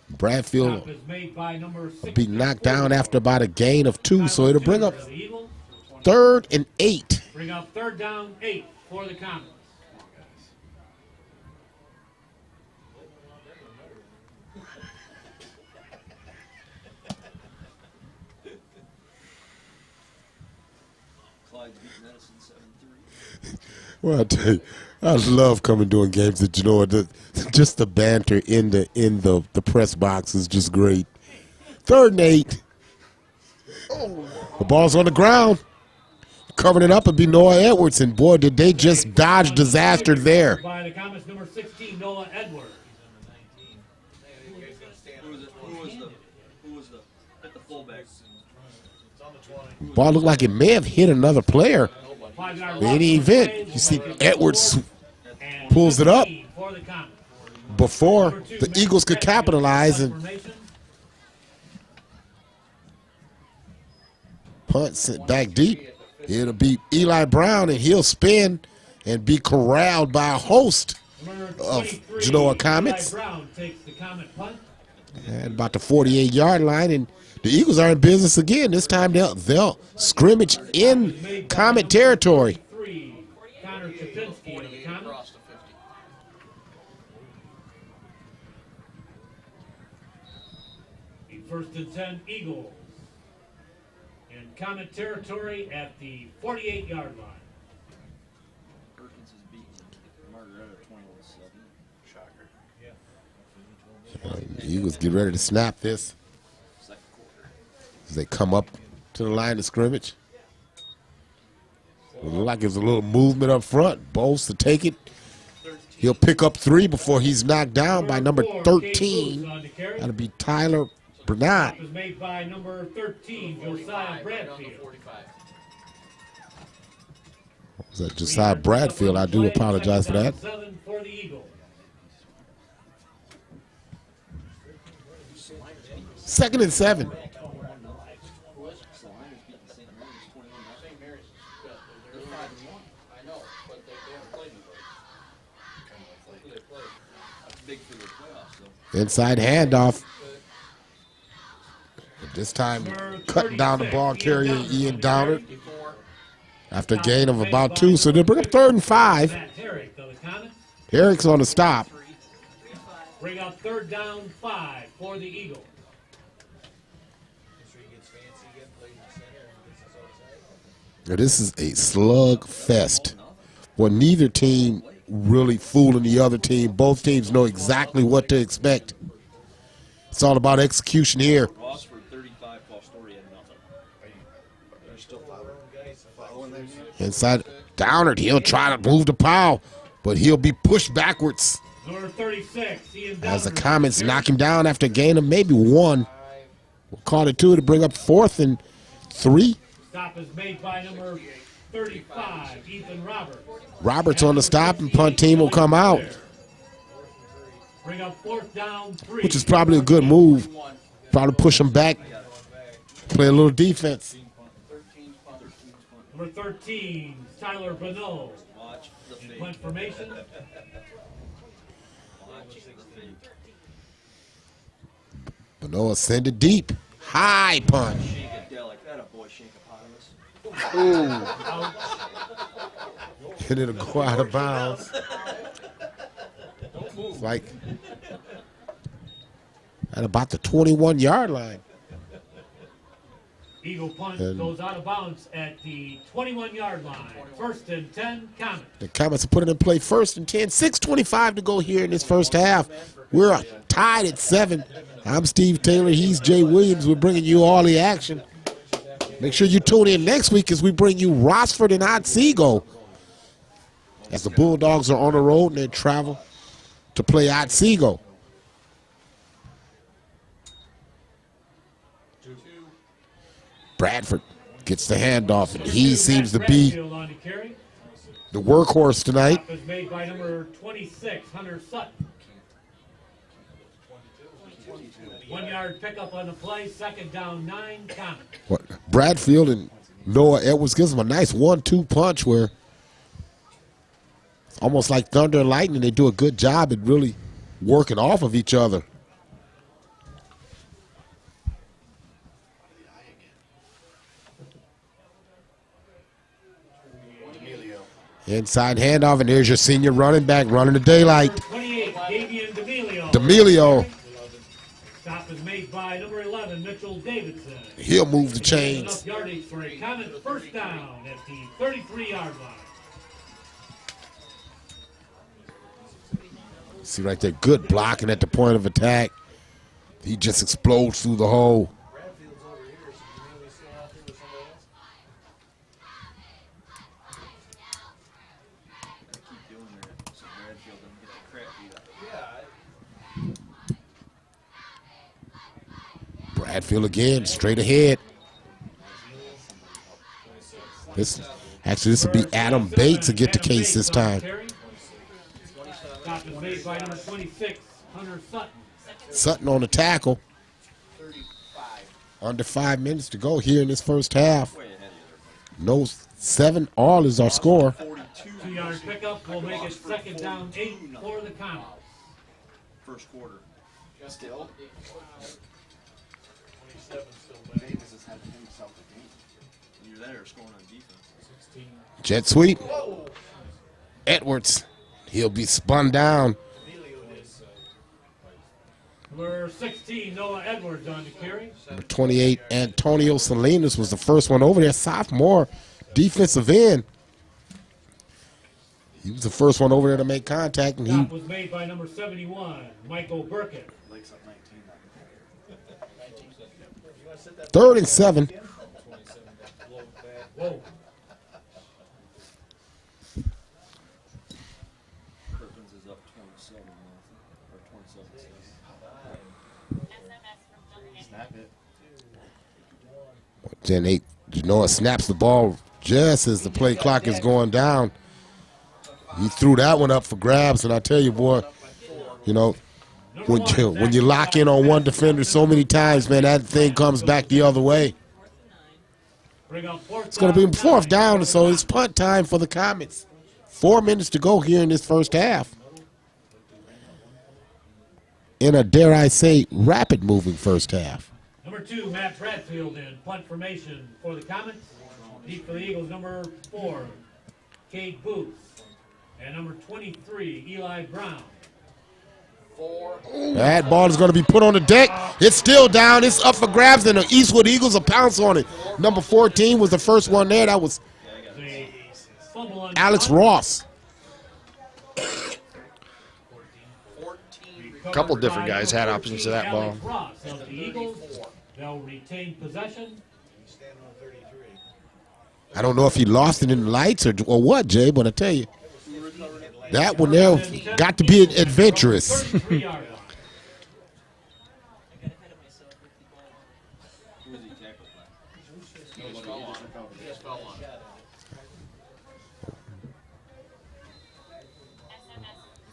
Bradfield will be knocked down after about a gain of 2, so it'll bring up 3rd and 8. Bring up 3rd down 8 for the Comets. Clyde's beating Edison 7-3. Well, I tell you, I love coming doing games at Genoa. Just the banter in the press box is just great. 3rd and 8. The ball's on the ground. Covering it up would be Noah Edwards, and boy, did they just dodge disaster there. By the Comets, number 16, Noah Edwards. Who was the fullback? Ball looked like it may have hit another player. In any event, you see Edwards pulls it up before the Eagles could capitalize, and punt sent back deep. It'll be Eli Brown, and he'll spin and be corralled by a host of Genoa Comets at about the 48-yard line, and the Eagles are in business again. This time they'll scrimmage in Comet territory. First and 10 Eagles in Comet territory at the 48-yard line. Perkins is beating Margaretta 21-7. Shocker. The Eagles get ready to snap this as they come up to the line of scrimmage. It looked like there's a little movement up front. Bowles to take it. He'll pick up 3 before he's knocked down by number 13. That'll be Tyler Bernard. Was made by number 13, Josiah Bradfield. Was that Josiah Bradfield? I do apologize for that. 7 for the Eagles. 2nd and 7. Inside handoff. This time, cutting down the ball carrier, Ian Downard, after a gain of about 2. So they'll bring up 3rd and 5. Herrick's on the stop. Bring up 3rd down 5 for the Eagles. Now, this is a slug fest. Well, neither team really fooling the other team. Both teams know exactly what to expect. It's all about execution here. Inside Downard, he'll try to move the pile, but he'll be pushed backwards. Number 36, as the Comets knock him down after a gain of maybe 1. We'll call it 2 to bring up 4th and 3. Stop is made by number 35, Ethan Roberts. Roberts on the stop, and punt team will come out. Bring up 4th down 3. Which is probably a good move. Probably push him back, play a little defense. Number 13, Tyler Bonneau. In punt formation. Bonneau send it deep. High punt. Ooh. And it'll go out of bounds. It's like at about the 21-yard line. Eagle punt goes out of bounds at the 21-yard line. 1st and 10, Comets. The Comets are putting in play 1st and 10. 6:25 to go here in this first half. We're tied at 7. I'm Steve Taylor. He's Jay Williams. We're bringing you all the action. Make sure you tune in next week as we bring you Rossford and Otsego, as the Bulldogs are on the road and they travel to play Otsego. Bradford gets the handoff, and he seems to be the workhorse tonight. Stop is made by number 26, Hunter Sutton. 1 yard pickup on the play, second down, 9, Comets. What, Bradfield and Noah Edwards gives them a nice 1-2 punch where it's almost like thunder and lightning. They do a good job at really working off of each other. Inside handoff, and there's your senior running back running the daylight. 28, Davian D'Amelio. D'Amelio. Stop is made by number 11, Mitchell Davidson. He'll move the chains. Enough yardage for a Comet first down at the 33-yard line. See right there, good blocking at the point of attack. He just explodes through the hole. Bradfield again, straight ahead. This will be Adam Bates to get the case this time. Stop is made by number 26, Hunter Sutton. Sutton on the tackle. Under 5 minutes to go here in this first half. No 7-all is our score. 2-yard pickup will make it second down, 8 for the Comets. First quarter. Still. Davis has had himself a game. You're there scoring on defense. Jet sweep. Edwards. He'll be spun down. Number 16, Noah Edwards on the carry. Number 28, Antonio Salinas was the first one over there. Sophomore defensive end. He was the first one over there to make contact. And Stop was made by number 71, Michael Burkett. 3rd and 7. Whoa. Perkins is up 27 or 27. Snap it. Then Genoa snaps the ball just as the play clock is going down. He threw that one up for grabs, and I tell you, boy, you know, when you lock in on one defender so many times, man, that thing comes back the other way. It's going to be 4th down, so it's punt time for the Comets. 4 minutes to go here in this first half. In a, dare I say, rapid-moving first half. Number 2, Matt Bradfield in punt formation for the Comets. Deep for the Eagles, number 4, Cade Booth. And number 23, Eli Brown. That ball is going to be put on the deck. It's still down. It's up for grabs, and the Eastwood Eagles will pounce on it. Number 14 was the first one there. That was Alex Ross. A couple different guys had options to that ball. They'll retain possession. I don't know if he lost it in the lights or what, Jay, but I tell you, that one there got to be adventurous.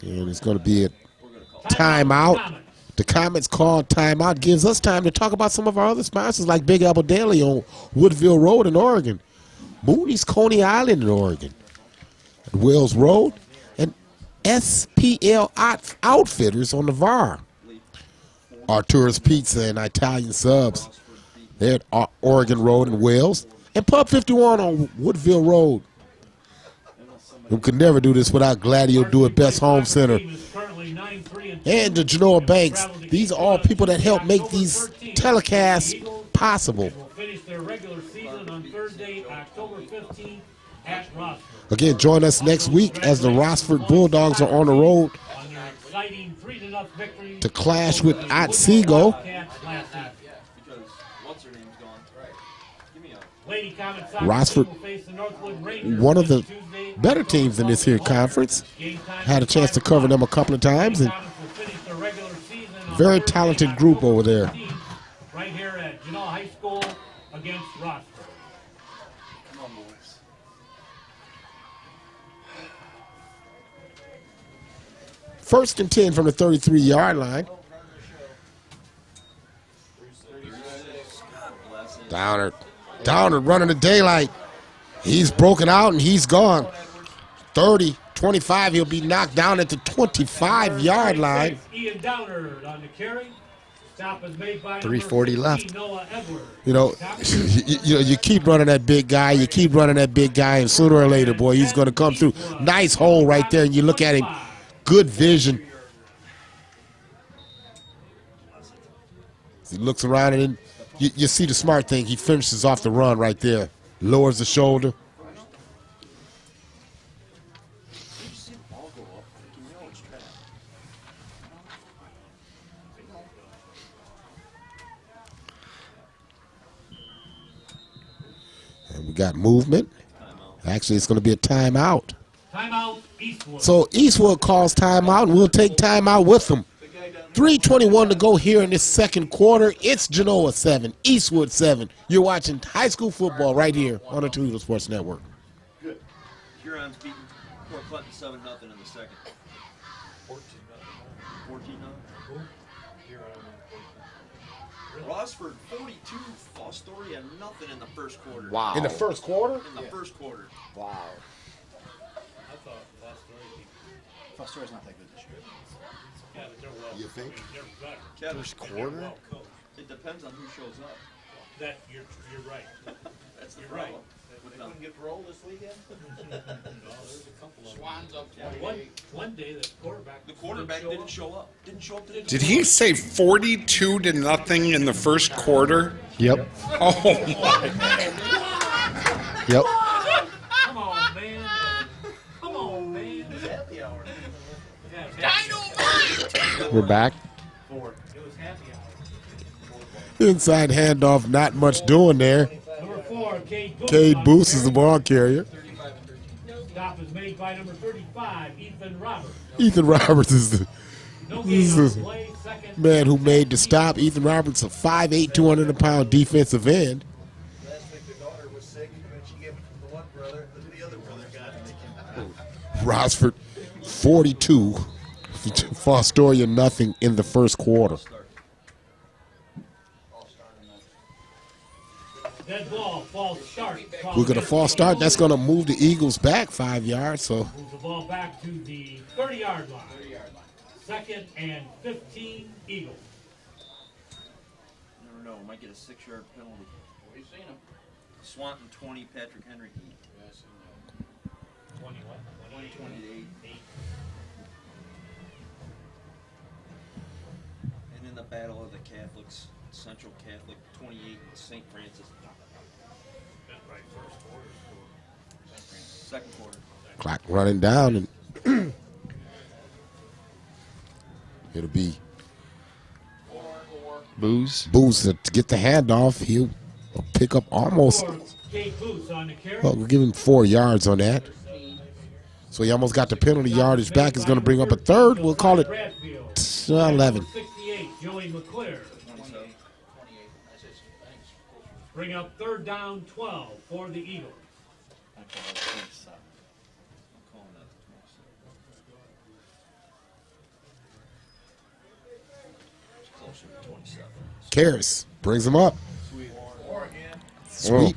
And it's going to be a timeout. The Comets called timeout. Gives us time to talk about some of our other sponsors like Big Apple Deli on Woodville Road in Oregon, Mooney's Coney Island in Oregon, and Wells Road, and SPL Outfitters on the VAR. Artura's Pizza and Italian Subs. They're at Oregon Road in Wells. And Pub 51 on Woodville Road. We could never do this without Gladio Do It Best Home Center. And the Genoa Banks. These are all people that help make these telecasts possible. Finish their regular season on Thursday, October 15th at Rossford. Again, join us next week as the Rossford Bulldogs are on the road to clash with Otsego. Rossford, one of the better teams in this here conference. Had a chance to cover them a couple of times, and very talented group over there. Right here at Genoa High School against Rossford. First and 10 from the 33-yard line. Downer running the daylight. He's broken out and he's gone. 30, 25, he'll be knocked down at the 25-yard line. Ian Downer on the carry. Stop is made by 3:40 left. You know, you keep running that big guy, and sooner or later, boy, he's going to come through. Nice hole right there, and you look at him, good vision. He looks around, and then you see the smart thing. He finishes off the run right there, lowers the shoulder. And we got movement. Actually, it's going to be a timeout. Timeout, Eastwood. So Eastwood calls timeout, and we'll take timeout with them. 3:21 to go here in this second quarter. It's Genoa 7, Eastwood 7. You're watching high school football right here on the Toledo Sports Network. Good. Huron's beating Port Clinton 7-0 in the second. 14-0. Rossford 42, Fostoria nothing in the first quarter. Wow. In the first quarter? In the first quarter. Wow. I thought Fostoria's not that good this year. Yeah, but they're well. You think? They're better. Yeah, First quarter? Well coached. It depends on who shows up. That you're right. That's the You're right. problem. They couldn't get parole this weekend? No, there's a couple of Swans up them. 28. One day the quarterback Didn't show up. Didn't show up today. Did he say 42-0 in the first quarter? Yep. Oh my! Yep. Come on, man. Come on, man. Happy hour. We're back. It was happy hour. Inside handoff, not much doing there. Number 4, Cade Booth is the ball carrier. Stop is made by number 35, Ethan Roberts. Ethan Roberts is the Play, second. man who made the stop. Ethan Roberts, a 5'8", 200-pound defensive end. Last week the daughter was sick, and she gave it to the one brother, and the other brother got it. Rossford, 42. Fostoria, nothing in the first quarter. Dead ball, false start. We're going to false start. That's going to move the Eagles back 5 yards. So Moves the ball back to the 30-yard line. Second and 15, Eagles. Never know. Might get a 6-yard penalty. We've seen him. Swanton 20, Patrick Henry 20 what? 28. And in the battle of the Catholics, Central Catholic 28, St. Francis. Right, first quarter. Second quarter. clock running down, and it'll be Booze to get the handoff. He'll pick up almost. Well, we'll give him 4 yards on that. So he almost got the penalty yardage back. Is going to bring up a third. We'll call it 11. 68, Joey McClure. Bring up third down, 12 for the Eagles. Karras brings him up. Sweep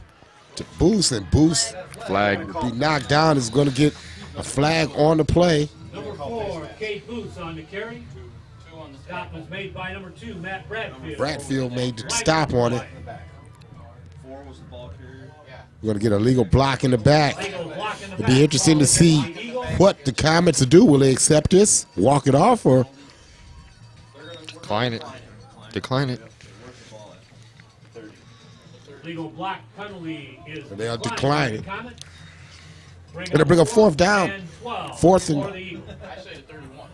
to Boost, and Boost flag be knocked down. Is going to get a flag on the play. Number 4, Kate Boots on the carry. Stop was made by number 2, Matt Bradfield. Bradfield made the stop on it. 4 was the ball carrier. We're going to get a legal block in the back. It'll be interesting to see what the Comets will do. Will they accept this, walk it off, or decline it? Decline it. Legal block penalty is they'll decline it. Bring It'll bring a fourth down. and 12 Fourth for and the Eagles. I say 31.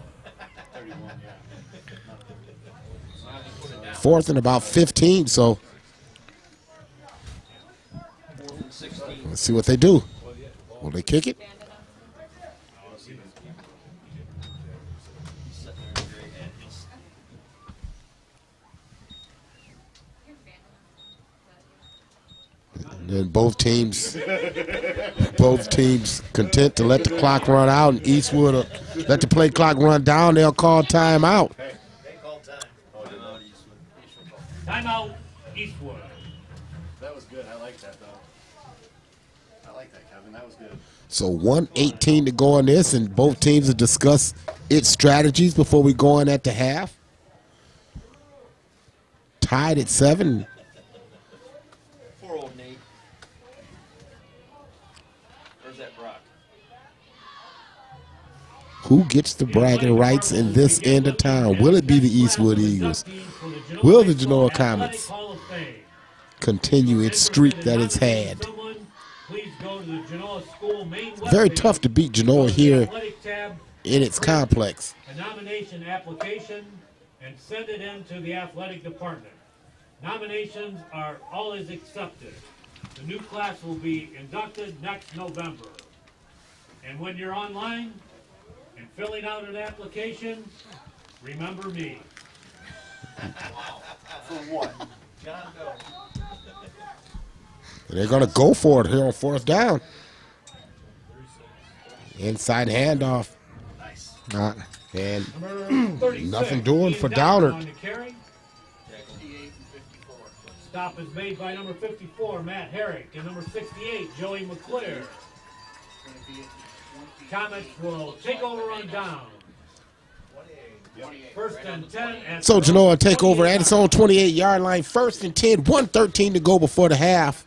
31, yeah. fourth and about 15. So let's see what they do. Will they kick it? And then both teams Both teams content to let the clock run out, and Eastwood let the play clock run down. They'll call timeout. Timeout, Eastwood. That was good. I like that, though. I like that, Kevin. That was good. So 1:18 to go on this, and both teams will discuss its strategies before we go in at the half. Tied at 7. Poor old Nate. Where's that Brock? Who gets the bragging rights in this end of town? Will it be the Eastwood Eagles? Will the Genoa Comets continue its streak that it's had? Very tough to beat Genoa here in its complex. A nomination application and send it into the athletic department. Nominations are always accepted. The new class will be inducted next November. And when you're online and filling out an application, remember me. For what? John Doe. They're going to go for it here on 4th down. Inside handoff. Nice. And nothing doing for Downer. Stop is made by number 54, Matt Herrick, and number 68, Joey McClure. Comets will take over on down. First and 10. At So Genoa take over at its own 28-yard line. 1st and 10, 1:13 to go before the half.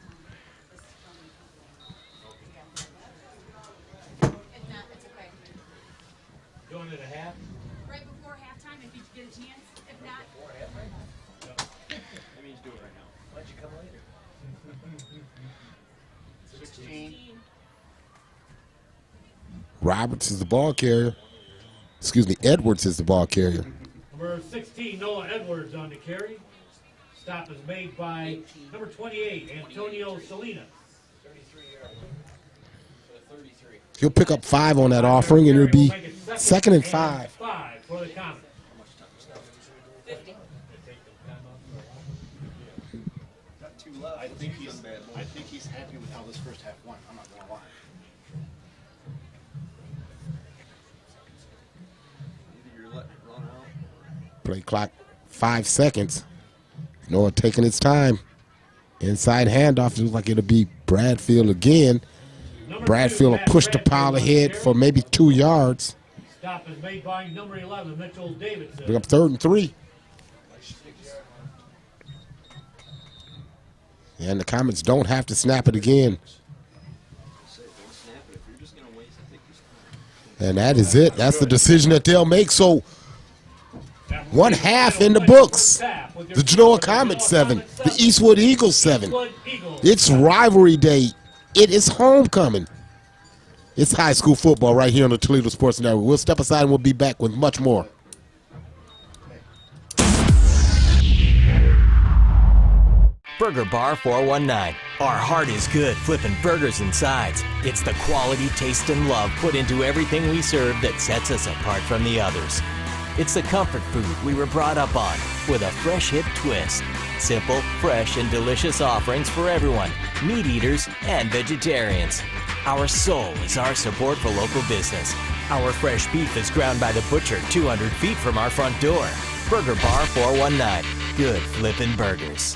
Going to the half. Right before halftime, if you get a chance. If not, That means do it right now. Why'd you come later? 16. Roberts is the ball carrier. Excuse me, Edwards is the ball carrier. Number 16, Noah Edwards on the carry. Stop is made by number 28, Antonio Salinas. 33 He'll pick up 5 on that offering, and it'll be 2nd and 5. 5 for the Comets. 50. Not too loud. I think he's happy with how this first half went. I'm not going to lie. Either you're letting it run out. Play clock 5 seconds. Noah taking its time. Inside handoff. Looks like it'll be Bradfield again. Bradfield will push the pile ahead for maybe 2 yards. Stop is made by number 11, Mitchell Davidson. Bring up 3rd and 3. And the Comets don't have to snap it again. And that is it. That's the decision that they'll make. So 1 half in the books. The Genoa Comets 7. The Eastwood Eagles 7. It's rivalry day. It is homecoming. It's high school football right here on the Toledo Sports Network. We'll step aside and we'll be back with much more. Burger Bar 419. Our heart is good flipping burgers and sides. It's the quality, taste, and love put into everything we serve that sets us apart from the others. It's the comfort food we were brought up on with a fresh hip twist. Simple, fresh, and delicious offerings for everyone, meat eaters and vegetarians. Our soul is our support for local business. Our fresh beef is ground by the butcher 200 feet from our front door. Burger Bar 419. Good flippin' burgers.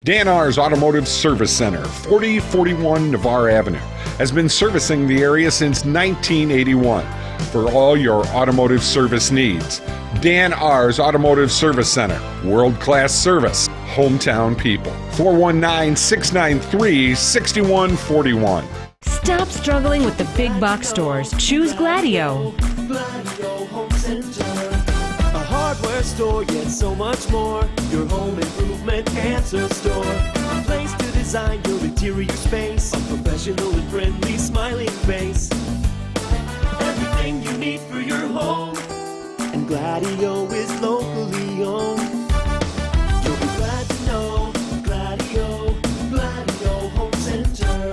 Dan R's Automotive Service Center, 4041 Navarre Avenue, has been servicing the area since 1981. For all your automotive service needs, Dan R's Automotive Service Center, world-class service, hometown people. 419-693-6141. Stop struggling with the big box stores. Choose Gladio. Gladio Home Center. A hardware store, yet so much more. Your home improvement answer store. A place to design your interior space. A professional and friendly smiling face. Everything you need for your home. And Gladio is locally owned. You'll be glad to know Gladio Home Center.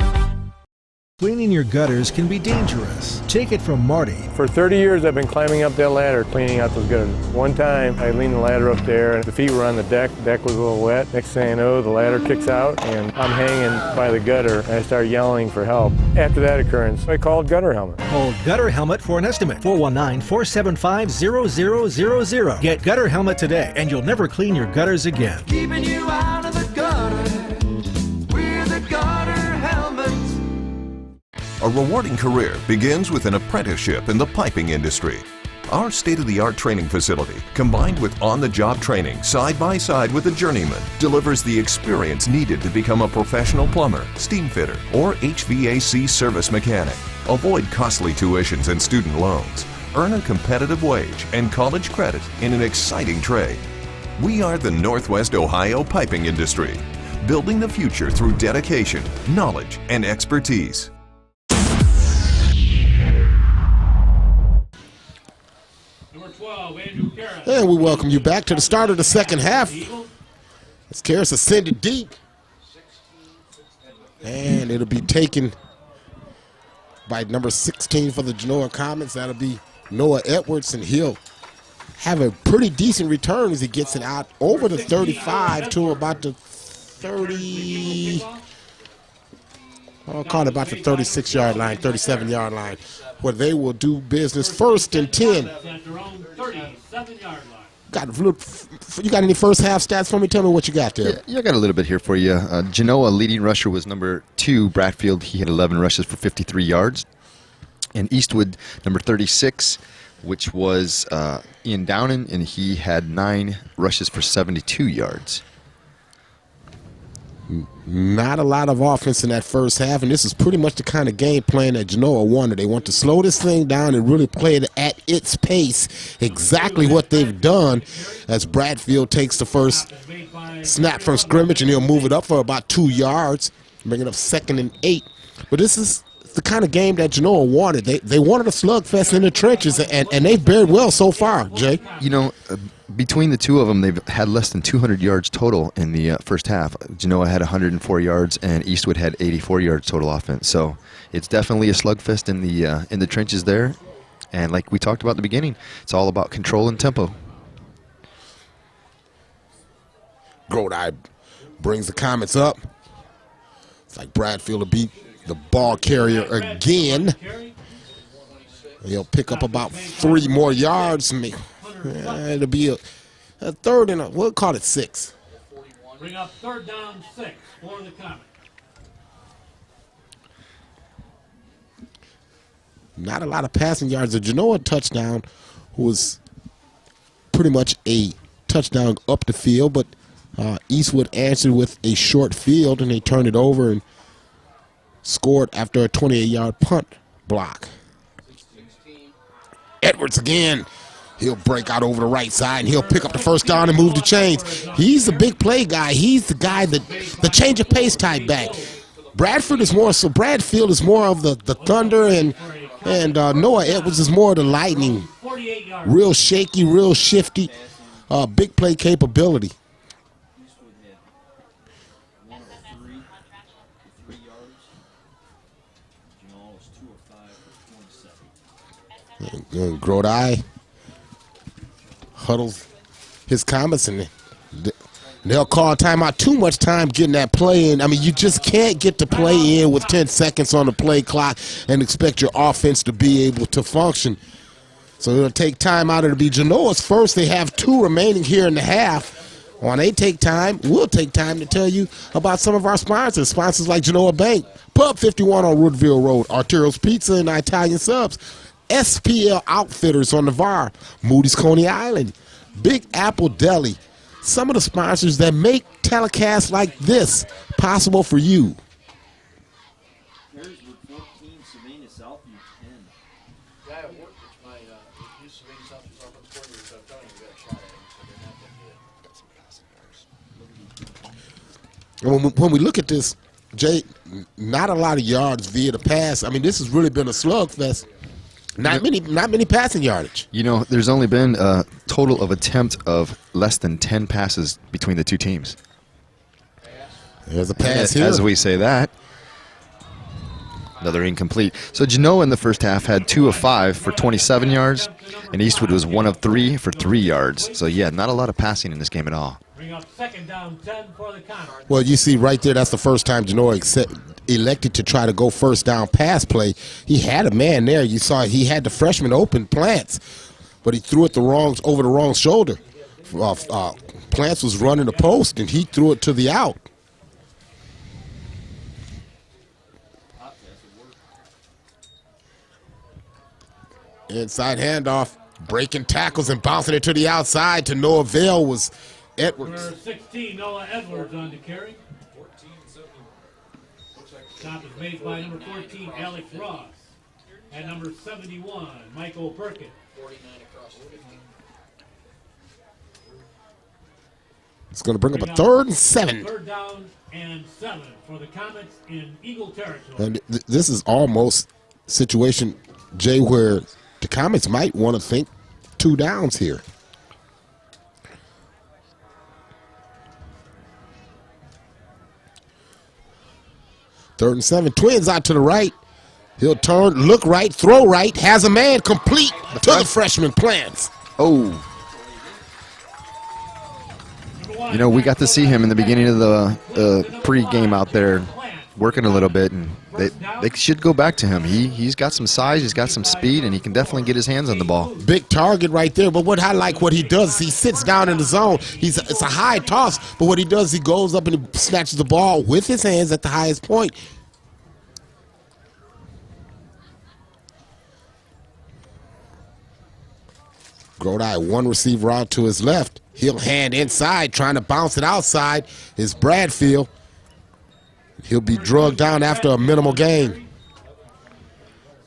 Cleaning your gutters can be dangerous. Take it from Marty. For 30 years, I've been climbing up that ladder, cleaning out those gutters. One time, I leaned the ladder up there, and the feet were on the deck. The deck was a little wet. Next thing I know, the ladder kicks out, and I'm hanging by the gutter, and I start yelling for help. After that occurrence, I called Gutter Helmet. Call Gutter Helmet for an estimate. 419-475-0000. Get Gutter Helmet today, and you'll never clean your gutters again. Keeping you out of the gutter. We're the Gutter Helmet. A rewarding career begins with an apprenticeship in the piping industry. Our state-of-the-art training facility, combined with on-the-job training side by side with a journeyman, delivers the experience needed to become a professional plumber, steam fitter, or HVAC service mechanic. Avoid costly tuitions and student loans. Earn a competitive wage and college credit in an exciting trade. We are the Northwest Ohio piping industry, building the future through dedication, knowledge, and expertise. And we welcome you back to the start of the second half. As Karras ascended deep. And it'll be taken by number 16 for the Genoa Comets. That'll be Noah Edwards, and he'll have a pretty decent return as he gets it out over the 35 to about the 30. I'll call it about the 36-yard line, 37-yard line, where they will do business first and 10. You got any first half stats for me? Tell me what you got there. Yeah, I got a little bit here for you. Genoa leading rusher was number 2, Bradfield. He had 11 rushes for 53 yards. And Eastwood, number 36, which was Ian Downen, and he had 9 rushes for 72 yards. Not a lot of offense in that first half, and this is pretty much the kind of game plan that Genoa wanted. They want to slow this thing down and really play it at its pace, exactly what they've done, as Bradfield takes the first snap from scrimmage, and he'll move it up for about 2 yards, bring it up 2nd and 8. But this is the kind of game that Genoa wanted. They wanted a slugfest in the trenches, and they've fared well so far, Jay. You know, between the two of them, they've had less than 200 yards total in the first half. Genoa had 104 yards, and Eastwood had 84 yards total offense. So it's definitely a slugfest in the trenches there. And like we talked about at the beginning, it's all about control and tempo. Grodi brings the Comets up. It's like Bradfield will beat the ball carrier again. He'll pick up about 3 more yards. It'll be a third and we'll call it 6. Bring up 3rd down 6 for the Comets. Not a lot of passing yards. The Genoa touchdown was pretty much a touchdown up the field, but Eastwood answered with a short field, and they turned it over and scored after a 28-yard punt block. Edwards again. He'll break out over the right side, and he'll pick up the first down and move the chains. He's the big play guy. He's the guy that the change of pace type back. Bradfield is more of the thunder, and Noah Edwards is more of the lightning. Real shaky, real shifty, big play capability. And Grodi huddles his comments, and they'll call timeout. Too much time getting that play in. I mean, you just can't get the play in with 10 seconds on the play clock and expect your offense to be able to function. So it'll take time out. It'll be Genoa's first. They have 2 remaining here in the half. When they take time, we'll take time to tell you about some of our sponsors. Sponsors like Genoa Bank, Pub 51 on Woodville Road, Arturo's Pizza and Italian Subs, SPL Outfitters on Navarre, Moody's Coney Island, Big Apple Deli. Some of the sponsors that make telecasts like this possible for you. When we look at this, Jay, not a lot of yards via the pass. I mean, this has really been a slugfest. Not many passing yardage. You know, there's only been a total of attempt of less than 10 passes between the two teams. There's a pass here. As we say that. Another incomplete. So Genoa in the first half had 2 of 5 for 27 yards, and Eastwood was 1 of 3 for 3 yards. So yeah, not a lot of passing in this game at all. Bring up 2nd down 10 for the counter. Well, you see right there, that's the first time Genoa elected to try to go first down pass play. He had a man there. You saw he had the freshman open, Plants, but he threw it over the wrong shoulder. Plants was running the post, and he threw it to the out. Inside handoff, breaking tackles and bouncing it to the outside to no avail was Edwards. Number 16, Noah Edwards on the carry. Stop is made by number 14, Alex Ross. And number 71, Michael Burkett. 49 across 50. It's going to bring up a 3rd and 7. 3rd down and 7 for the Comets in Eagle territory. And this is almost situation, Jay, where the Comets might want to think 2 downs here. Third and 7. Twins out to the right. He'll turn, look right, throw right, has a man complete to the freshman Plants. Oh. You know, we got to see him in the beginning of the pre-game out there working a little bit, and they should go back to him. He's got some size, he's got some speed, and he can definitely get his hands on the ball. Big target right there, but what I like what he does is he sits down in the zone. It's a high toss, but what he does, he goes up and he snatches the ball with his hands at the highest point. Grodi, 1 receiver out to his left. He'll hand inside, trying to bounce it outside, is Bradfield. He'll be drugged down after a minimal gain.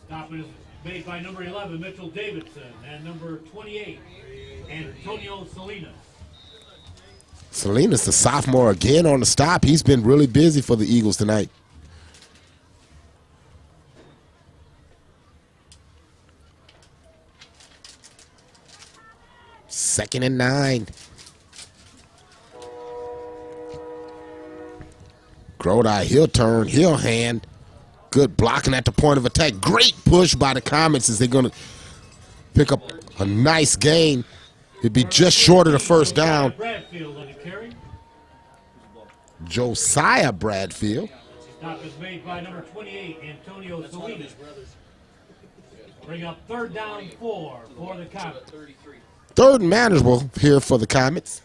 Stop is made by number 11, Mitchell Davidson, and number 28, Antonio Salinas. Salinas, the sophomore, again on the stop. He's been really busy for the Eagles tonight. Second and 9. Grodi, he'll turn, he'll hand. Good blocking at the point of attack. Great push by the Comets as they're going to pick up a nice gain. It'd be just short of the first down. Josiah Bradfield. Stop is made by number 28, Antonio Salinas. Bring up 3rd down 4 for the Comets. 3rd and manageable here for the Comets.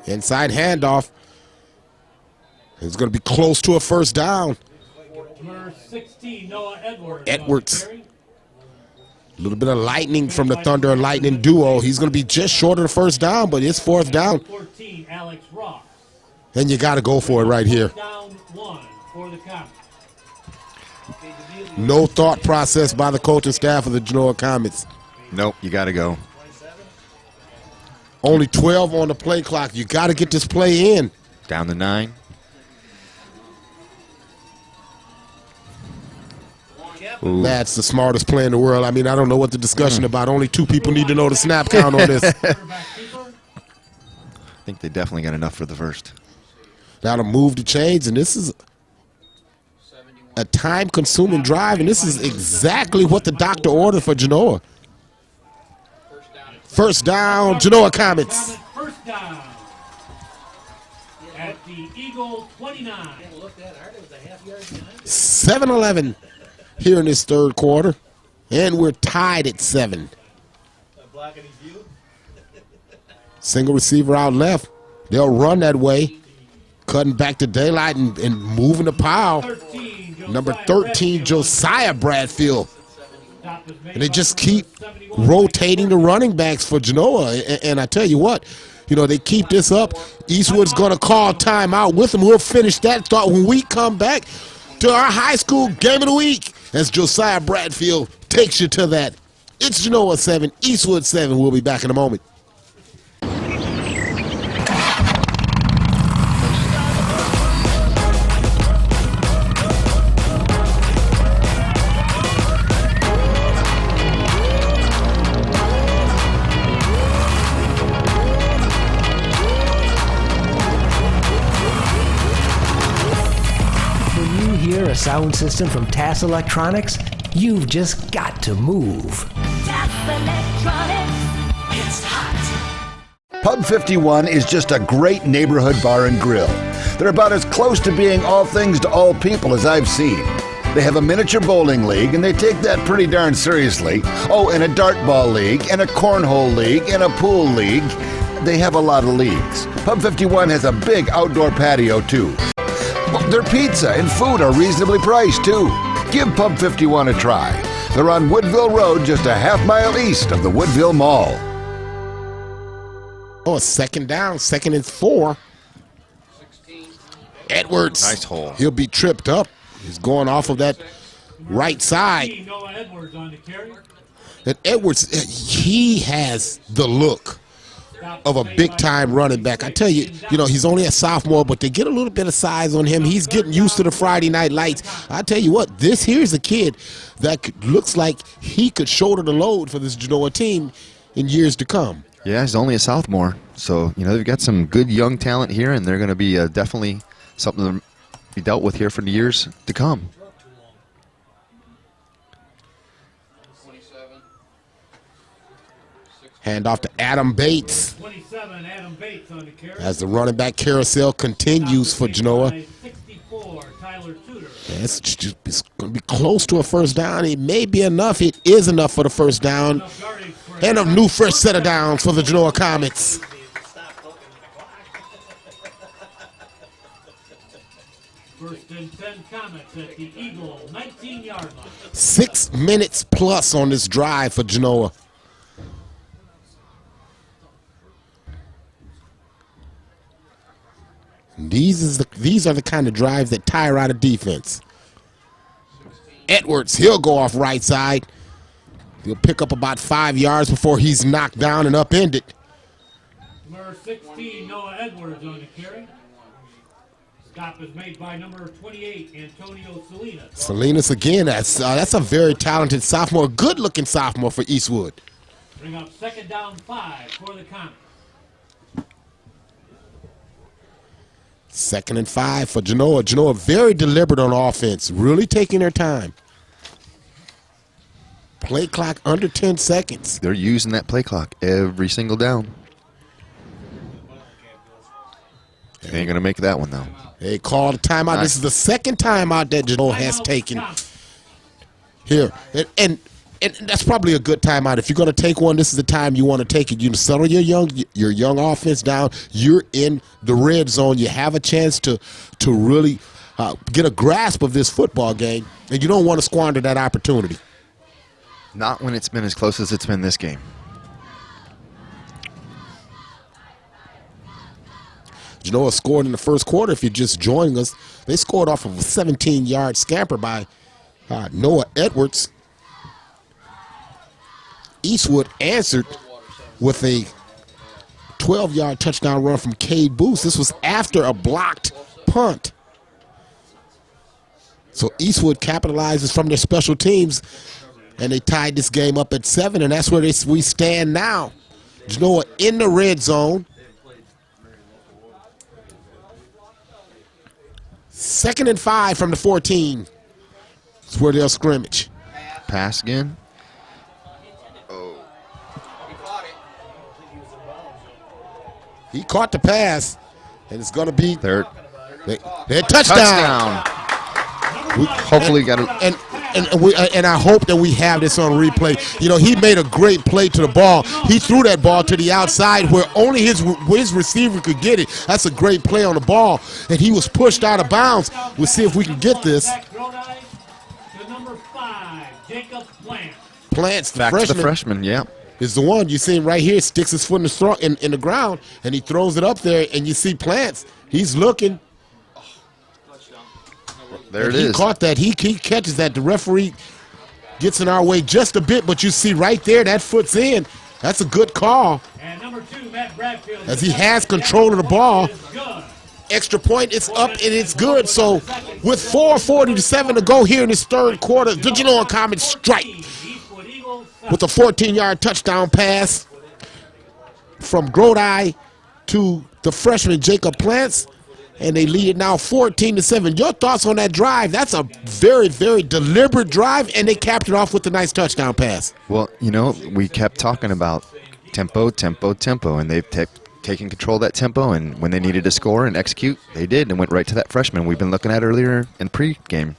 Inside handoff. It's going to be close to a first down. Number 16, Noah Edwards. Edwards. A little bit of lightning from the Thunder and Lightning duo. He's going to be just short of the first down, but it's 4th down. 14, Alex Ross. And you got to go for it right here. Down 1 for the Comets. No thought process by the coaching staff of the Genoa Comets. Nope, you got to go. Only 12 on the play clock. You got to get this play in. Down to 9. Ooh. That's the smartest play in the world. I mean, I don't know what the discussion about. Only 2 people need to know the snap count on this. I think they definitely got enough for the first. That'll move the chains, and this is a time-consuming drive, and this is exactly what the doctor ordered for Genoa. First down, Genoa Comets. First down at the Eagle 29. 7-11 here in this 3rd quarter, and we're tied at 7. Single receiver out left. They'll run that way, cutting back to daylight and moving the pile. Number 13, Josiah Bradfield. And they just keep rotating the running backs for Genoa. And I tell you what, you know, they keep this up. Eastwood's going to call timeout with them. We'll finish that thought when we come back to our high school game of the week as Josiah Bradfield takes you to that. It's Genoa 7, Eastwood 7. We'll be back in a moment. sound system from Tas Electronics? You've just got to move. Tas Electronics, it's hot. Pub 51 is just a great neighborhood bar and grill. They're about as close to being all things to all people as I've seen. They have a miniature bowling league, and they take that pretty darn seriously. Oh, and a dartball league, and a cornhole league, and a pool league. They have a lot of leagues. Pub 51 has a big outdoor patio, too. Their pizza and food are reasonably priced, too. Give Pub 51 a try. They're on Woodville Road, just a half-mile east of the Woodville Mall. Oh, a second down, 2nd and 4. Edwards. Nice hole. He'll be tripped up. He's going off of that right side. Noah Edwards on the carry. And Edwards, he has the look of a big-time running back. I tell you, he's only a sophomore, but they get a little bit of size on him. He's getting used to the Friday night lights. I tell you what, here's a kid that looks like he could shoulder the load for this Genoa team in years to come. Yeah, he's only a sophomore. So, they've got some good young talent here, and they're going to be definitely something to be dealt with here for the years to come. Hand off to Adam Bates. 27, Adam Bates on the carry. As the running back carousel continues for Genoa. 64, Tyler Tudor. It's going to be close to a first down. It may be enough. It is enough for the first down. And a new fresh set of downs for the Genoa Comets. First and 10 Comets at the Eagle 19-yard line. 6 minutes plus on this drive for Genoa. These are the kind of drives that tire out a defense. Edwards, he'll go off right side. He'll pick up about 5 yards before he's knocked down and upended. Number 16, Noah Edwards on the carry. Stop is made by number 28, Antonio Salinas. Salinas again, that's a very talented sophomore, good-looking sophomore for Eastwood. Bring up 2nd down 5 for the Comets. 2nd and 5 for Genoa. Genoa very deliberate on offense, really taking their time. Play clock under 10 seconds. They're using that play clock every single down. They ain't going to make that one, though. They called a timeout. Nice. This is the second timeout that Genoa has taken here. And that's probably a good timeout. If you're going to take one, this is the time you want to take it. You settle your young offense down. You're in the red zone. You have a chance to really get a grasp of this football game, and you don't want to squander that opportunity. Not when it's been as close as it's been this game. Genoa scored in the first quarter. If you're just joining us, they scored off of a 17-yard scamper by Noah Edwards. Eastwood answered with a 12-yard touchdown run from Cade Booth. This was after a blocked punt. So Eastwood capitalizes from their special teams, and they tied this game up at 7, and that's where we stand now. Genoa in the red zone. 2nd and 5 from the 14. That's where they'll scrimmage. Pass again. He caught the pass, and it's going to be they're touchdown. We hopefully got it. And I hope that we have this on replay. He made a great play to the ball. He threw that ball to the outside where only his receiver could get it. That's a great play on the ball, and he was pushed out of bounds. We'll see if we can get this. To number 5, Jacob Plant. Plants, the Back freshman. to the freshman, yeah. Is the one you see him right here, sticks his foot in the ground, and he throws it up there, and you see Plants. He's looking. There it is. He caught that. He catches that. The referee gets in our way just a bit, but you see right there, that foot's in. That's a good call. And number 2, Matt Bradfield. As he has control of the ball. Extra point, it's up, and it's good. So with 4:47 to go here in this third quarter, the Genoa Comets strike with a 14-yard touchdown pass from Grodi to the freshman Jacob Plants. And they lead it now 14-7. Your thoughts on that drive? That's a very, very deliberate drive, and they capped it off with a nice touchdown pass. Well, you know, we kept talking about tempo, tempo, tempo, and they've taken control of that tempo, and when they needed to score and execute, they did, and went right to that freshman we've been looking at earlier in pregame.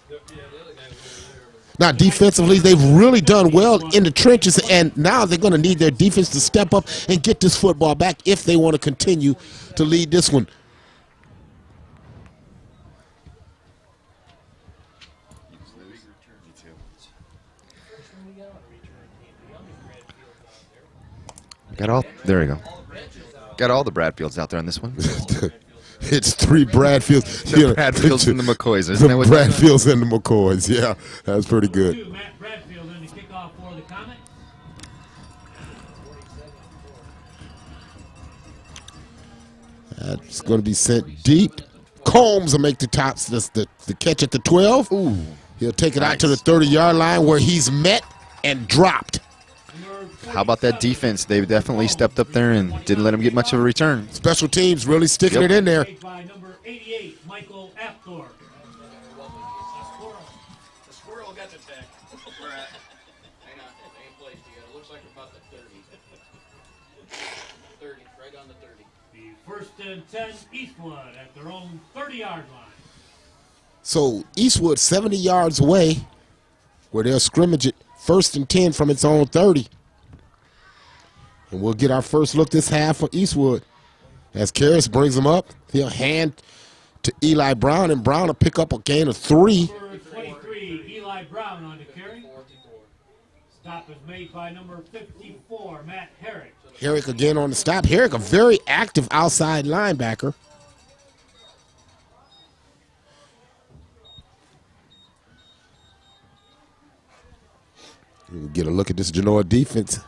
Now, defensively, they've really done well in the trenches, and now they're going to need their defense to step up and get this football back if they want to continue to lead this one. There we go. Got all the Bradfields out there on this one. It's 3 Bradfields. The Bradfields and the McCoys, isn't that what Bradfields and the McCoys, yeah. That's pretty good. Matt Bradfield in the kickoff for the Comets. That's going to be sent deep. Combs will make the tops, the catch at the 12. Ooh, he'll take it out to the 30-yard line where he's met and dropped. How about that defense? They definitely stepped up there and didn't let him get much of a return. Special teams really sticking it in there. By number 88, Michael Apthorpe. The squirrel got the tag. We're at. Hang on. Same place together. Looks like about the 30. 30, right on the 30. The 1st and 10, Eastwood at their own 30-yard line. So Eastwood 70 yards away where they'll scrimmage it 1st and 10 from its own 30. And we'll get our first look this half for Eastwood. As Karras brings him up, he'll hand to Eli Brown, and Brown will pick up a gain of 3. Number 23, Eli Brown on the carry. Stop is made by number 54, Matt Herrick. Herrick again on the stop. Herrick, a very active outside linebacker. We'll get a look at this Genoa defense.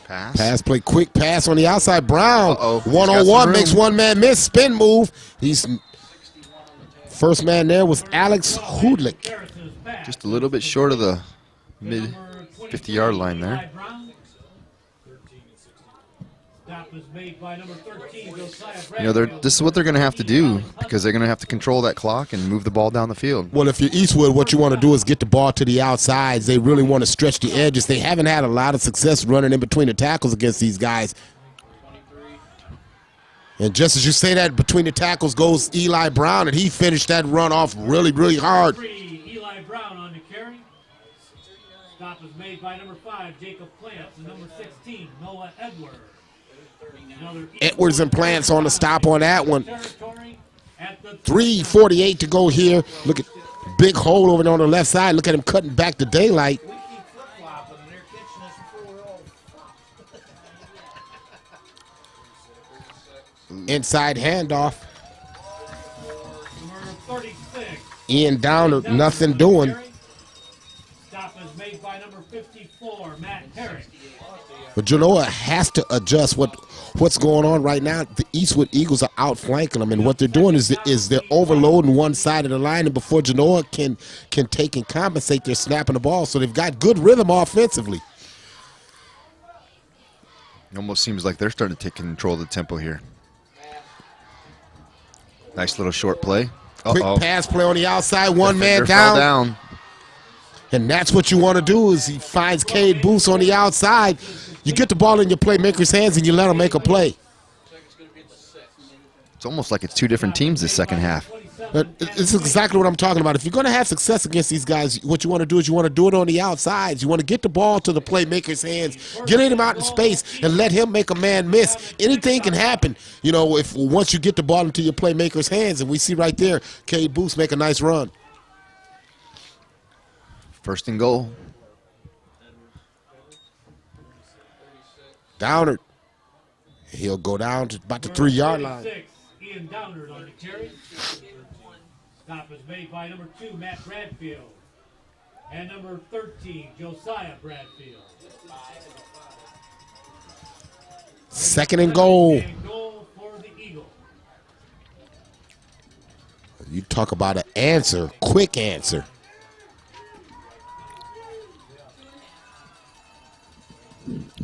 Pass play, quick pass on the outside. Brown, one-on-one, makes one man miss, spin move. He's first man there was Alex Hudlik. Just a little bit short of the mid 50-yard line there. You know, this is what they're going to have to do because they're going to have to control that clock and move the ball down the field. Well, if you're Eastwood, what you want to do is get the ball to the outsides. They really want to stretch the edges. They haven't had a lot of success running in between the tackles against these guys. And just as you say that, between the tackles goes Eli Brown, and he finished that run off really, really hard. Eli Brown on the carry. Stop is made by number 5, Jacob Plants, and number 16, Noah Edwards. Edwards and Plants on the stop on that one. 3:48 to go here. Look at big hole over there on the left side. Look at him cutting back the daylight. Inside handoff. Ian Downer, nothing doing. Stop is made by number 54, Matt Herrick. But Genoa has to adjust what's going on right now. The Eastwood Eagles are outflanking them, and what they're doing is they're overloading one side of the line, and before Genoa can take and compensate, they're snapping the ball. So they've got good rhythm offensively. It almost seems like they're starting to take control of the tempo here. Nice little short play. Quick pass play on the outside, one man down. And that's what you want to do is he finds Cade Booth on the outside. You get the ball in your playmaker's hands and you let him make a play. It's almost like it's two different teams this second half. This is exactly what I'm talking about. If you're going to have success against these guys, what you want to do is you want to do it on the outsides. You want to get the ball to the playmaker's hands, get him out in space, and let him make a man miss. Anything can happen, you know, if once you get the ball into your playmaker's hands. And we see right there, Cade Booth make a nice run. First and goal. Downard. He'll go down to about the 3-yard line. Ian Downard on the carry. Stop is made by number 2, Matt Bradfield. And number 13, Josiah Bradfield. Second and goal. Goal for the Eagles. You talk about an answer, quick answer.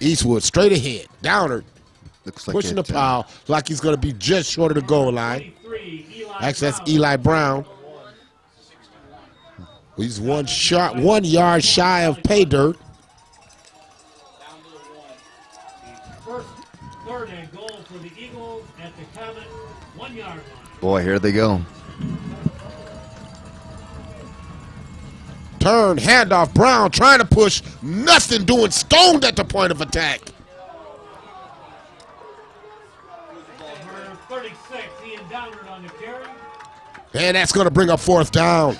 Eastwood straight ahead. Downard Looks like pushing the foul like he's going to be just short of the goal line. Actually, that's Eli Brown. He's 1 yard shy of pay dirt. First, third and goal for the Eagles at the Comet 1 yard line. Boy, here they go. Turn, handoff, Brown trying to push, nothing doing, stoned at the point of attack. Number 36, Ian Downard on the carry. And that's going to bring up 4th down.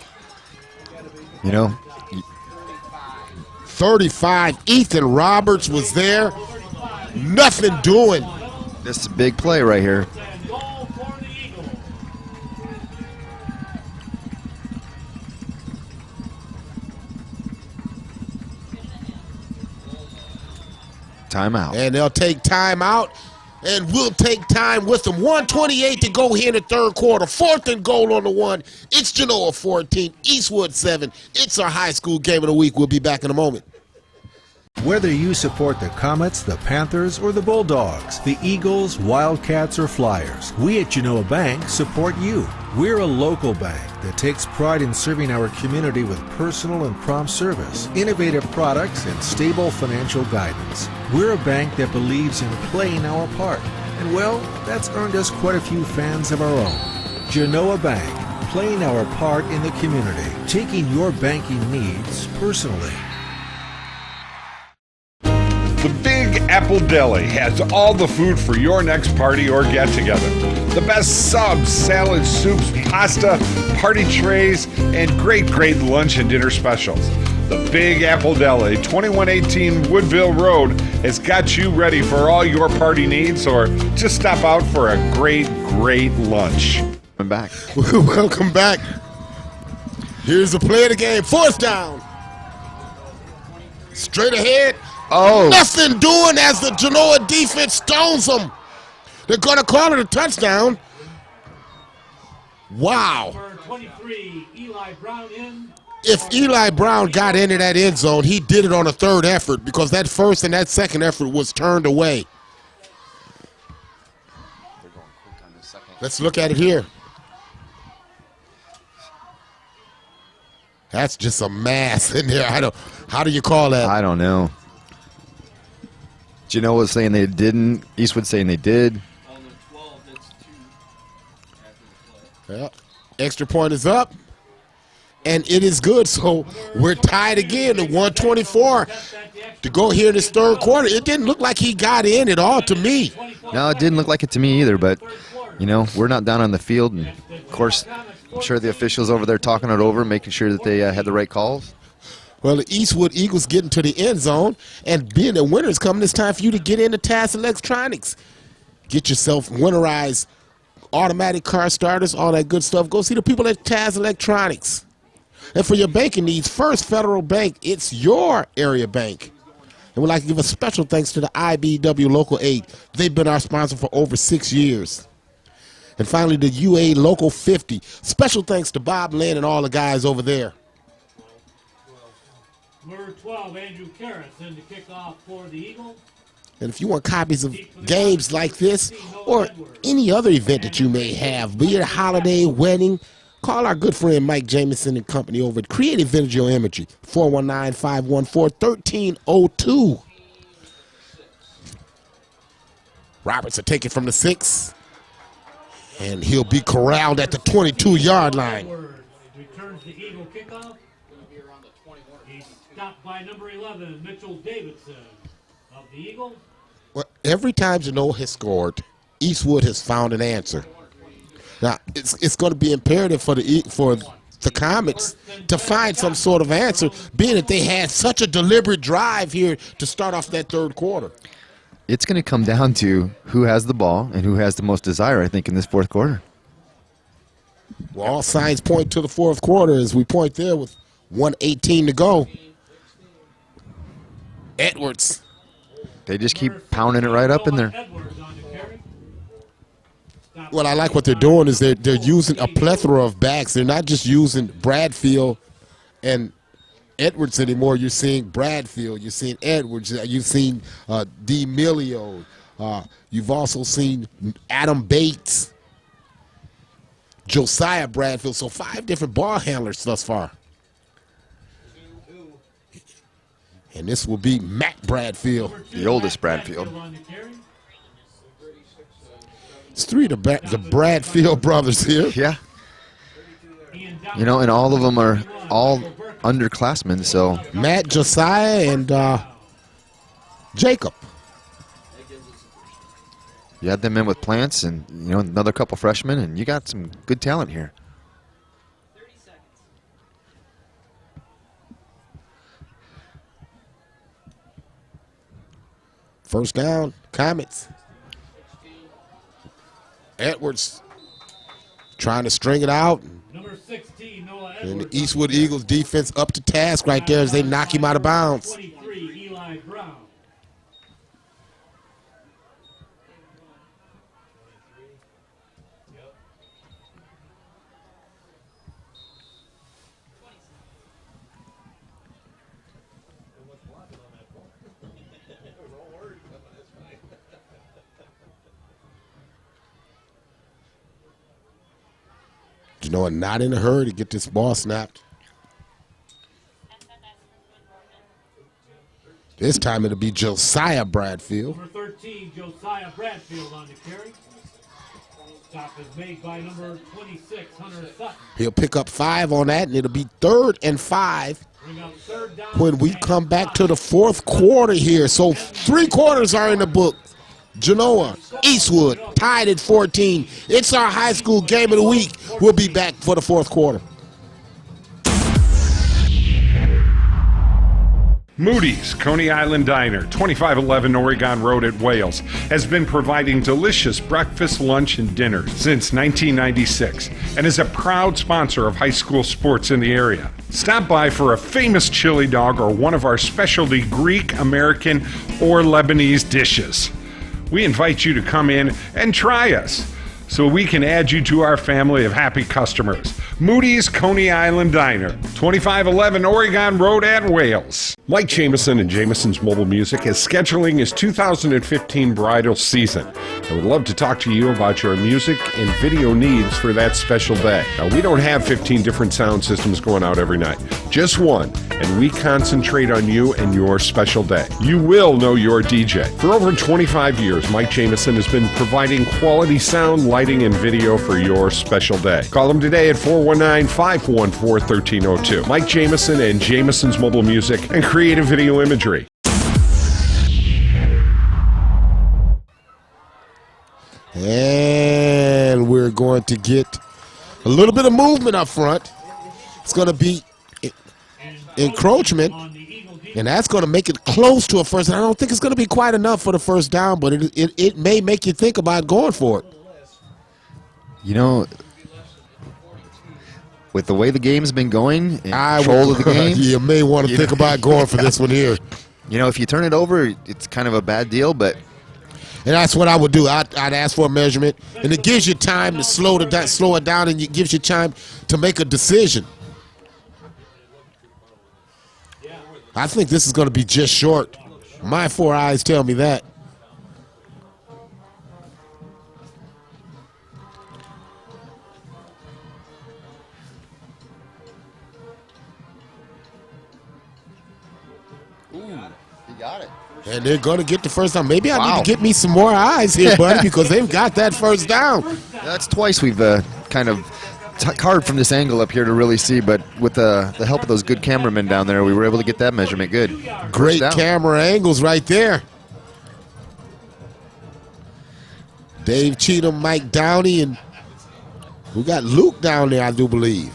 You know, 35, Ethan Roberts was there, nothing doing. this is a big play right here. Timeout. And they'll take timeout, and we'll take time with them. 1:28 to go here in the third quarter. 4th and goal on the 1. It's Genoa 14, Eastwood 7. It's our high school game of the week. We'll be back in a moment. Whether you support the Comets, the Panthers, or the Bulldogs, the Eagles, Wildcats, or Flyers, we at Genoa Bank support you. We're a local bank that takes pride in serving our community with personal and prompt service, innovative products, and stable financial guidance. We're a bank that believes in playing our part, and well, that's earned us quite a few fans of our own. Genoa Bank, playing our part in the community, taking your banking needs personally. The Big Apple Deli has all the food for your next party or get-together. The best subs, salads, soups, pasta, party trays, and great lunch and dinner specials. The Big Apple Deli, 2118 Woodville Road, has got you ready for all your party needs, or just stop out for a great lunch. I'm back. Welcome back. Here's the play of the game. 4th down. Straight ahead. Oh. Nothing doing as the Genoa defense stones them. They're going to call it a touchdown. Wow. Number 23, Eli Brown in. If Eli Brown got into that end zone, he did it on a 3rd effort, because that 1st and that 2nd effort was turned away. Let's look at it here. That's just a mass in there. How do you call that? I don't know. Genoa saying they didn't. Eastwood saying they did. On the 12, it's 2 after the play. Yeah. Extra point is up, and it is good. So we're tied again at 124 to go here in this third quarter. It didn't look like he got in at all to me. No, it didn't look like it to me either, but, you know, we're not down on the field. And, of course, I'm sure the officials over there talking it over, making sure that they had the right calls. Well, the Eastwood Eagles getting to the end zone, and being a winner is coming. It's time for you to get into Tas Electronics. Get yourself winterized automatic car starters, all that good stuff. Go see the people at Tas Electronics. And for your banking needs, First Federal Bank, it's your area bank. And we'd like to give a special thanks to the IBEW Local 8. They've been our sponsor for over 6 years. And finally, the UA Local 50. Special thanks to Bob Lynn and all the guys over there. Number 12, Andrew Karras in to kick off for the Eagles. And if you want copies of games like this or any other event that you may have, be it a holiday, wedding, call our good friend Mike Jameson and company over at Creative Video Imagery, 419-514-1302. Roberts will take it from the 6, and he'll be corralled at the 22-yard line. Returns the Eagle kickoff. He's stopped by number 11, Mitchell Davidson of the Eagles. Well, every time Genoa has scored, Eastwood has found an answer. Now, it's going to be imperative for the Comets to find some sort of answer, being that they had such a deliberate drive here to start off that third quarter. It's going to come down to who has the ball and who has the most desire, I think, in this fourth quarter. Well, all signs point to the fourth quarter as we point there with 1:18 to go. Edwards. They just keep pounding it right up in there. What I like what they're doing is they're using a plethora of backs. They're not just using Bradfield and Edwards anymore. You're seeing Bradfield. You're seeing Edwards. You've seen D'Amelio, You've also seen Adam Bates, Josiah Bradfield. So 5 different ball handlers thus far. And this will be Matt Bradfield. The oldest Bradfield. It's 3 of the Bradfield brothers here. Yeah. You know, and all of them are all underclassmen, so. Matt, Josiah, and Jacob. You had them in with Plants and, you know, another couple freshmen, and you got some good talent here. First down, Comets. Edwards trying to string it out. Number 16, Noah And the Edwards. Eastwood Eagles defense up to task right there as they knock him out of bounds. 23, Eli Brown. Genoa not in a hurry to get this ball snapped. This time it'll be Josiah Bradfield. Number 13, Josiah Bradfield on the carry. Stop is made by number 26, Hunter Sutton. He'll pick up 5 on that, and it'll be 3rd and 5 when we come back to the 4th quarter here. So 3 quarters are in the book. Genoa, Eastwood, tied at 14. It's our high school game of the week. We'll be back for the 4th quarter. Moody's Coney Island Diner, 2511 Oregon Road at Wales, has been providing delicious breakfast, lunch, and dinner since 1996 and is a proud sponsor of high school sports in the area. Stop by for a famous chili dog or one of our specialty Greek, American, or Lebanese dishes. We invite you to come in and try us so we can add you to our family of happy customers. Moody's Coney Island Diner, 2511 Oregon Road at Wales. Mike Jameson and Jameson's Mobile Music is scheduling his 2015 bridal season. I would love to talk to you about your music and video needs for that special day. Now, we don't have 15 different sound systems going out every night, just one, and we concentrate on you and your special day. You will know your DJ. For over 25 years, Mike Jameson has been providing quality sound, lighting, and video for your special day. Call him today at 419-514-1302. Mike Jameson and Jameson's Mobile Music and Creative Video Imagery. And we're going to get a little bit of movement up front. It's going to be encroachment, and that's going to make it close to a first down. I don't think it's going to be quite enough for the first down, but it may make you think about going for it. You know, with the way the game's been going, and control of the game, you may want to think about going for this one here. You know, if you turn it over, it's kind of a bad deal, but. And that's what I would do. I'd ask for a measurement, and it gives you time to slow it down, and it gives you time to make a decision. I think this is going to be just short. My 4 eyes tell me that. Ooh, he got it. And they're going to get the first down. Maybe I need to get me some more eyes here, buddy, because they've got that first down. That's twice we've kind of hard from this angle up here to really see, but with the help of those good cameramen down there, we were able to get that measurement good. Great camera angles right there. Dave Cheatham, Mike Downey, and we got Luke down there, I do believe.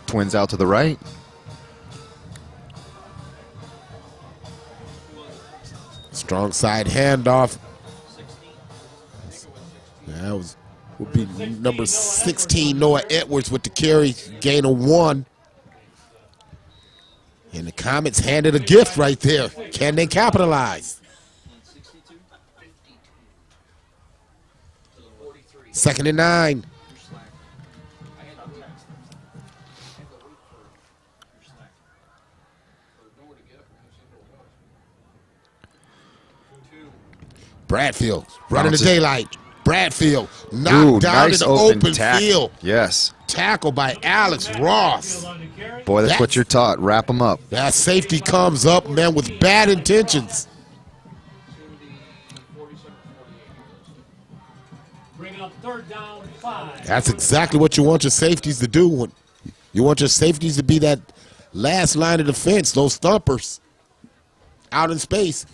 Twins out to the right. Strong side handoff. That would be number 16, Noah Edwards, with the carry, gain of 1. And the Comets handed a gift right there. Can they capitalize? 2nd and 9. Bradfield running the Bounces. daylight. Bradfield knocked down nice in the open tackle. field. Yes. Tackle by Alex Ross. Boy, that's what you're taught. Wrap them up. That safety comes up, man, with bad intentions. Bring up 3rd down, 5. That's exactly what you want your safeties to do. You want your safeties to be that last line of defense, those thumpers out in space.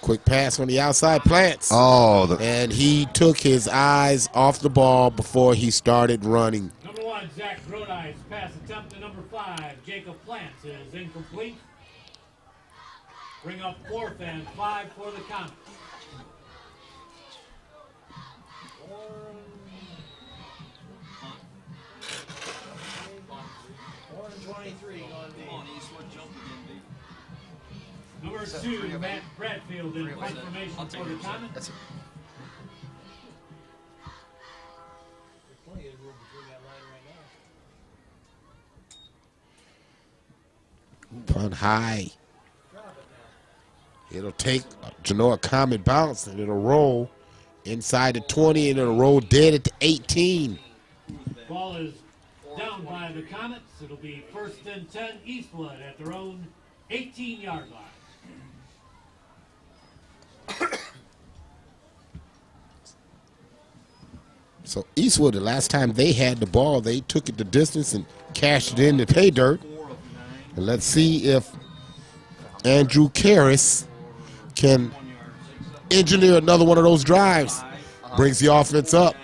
Quick pass on the outside, Plants. Oh, and he took his eyes off the ball before he started running. Number 1, Zach Grodi's pass attempt to number 5, Jacob Plants, is incomplete. Bring up 4th and 5 for the Comets. Number 2, Matt Bradfield in confirmation for the Comets. Punt high. It'll take a Genoa Comet bounce and it'll roll inside the 20 and it'll roll dead at the 18. Ball is down by the Comets. It'll be 1st and 10 Eastwood at their own 18-yard line. So Eastwood, the last time they had the ball, they took it the distance and cashed it in to pay dirt. And let's see if Andrew Karras can engineer another one of those drives. Brings the offense up.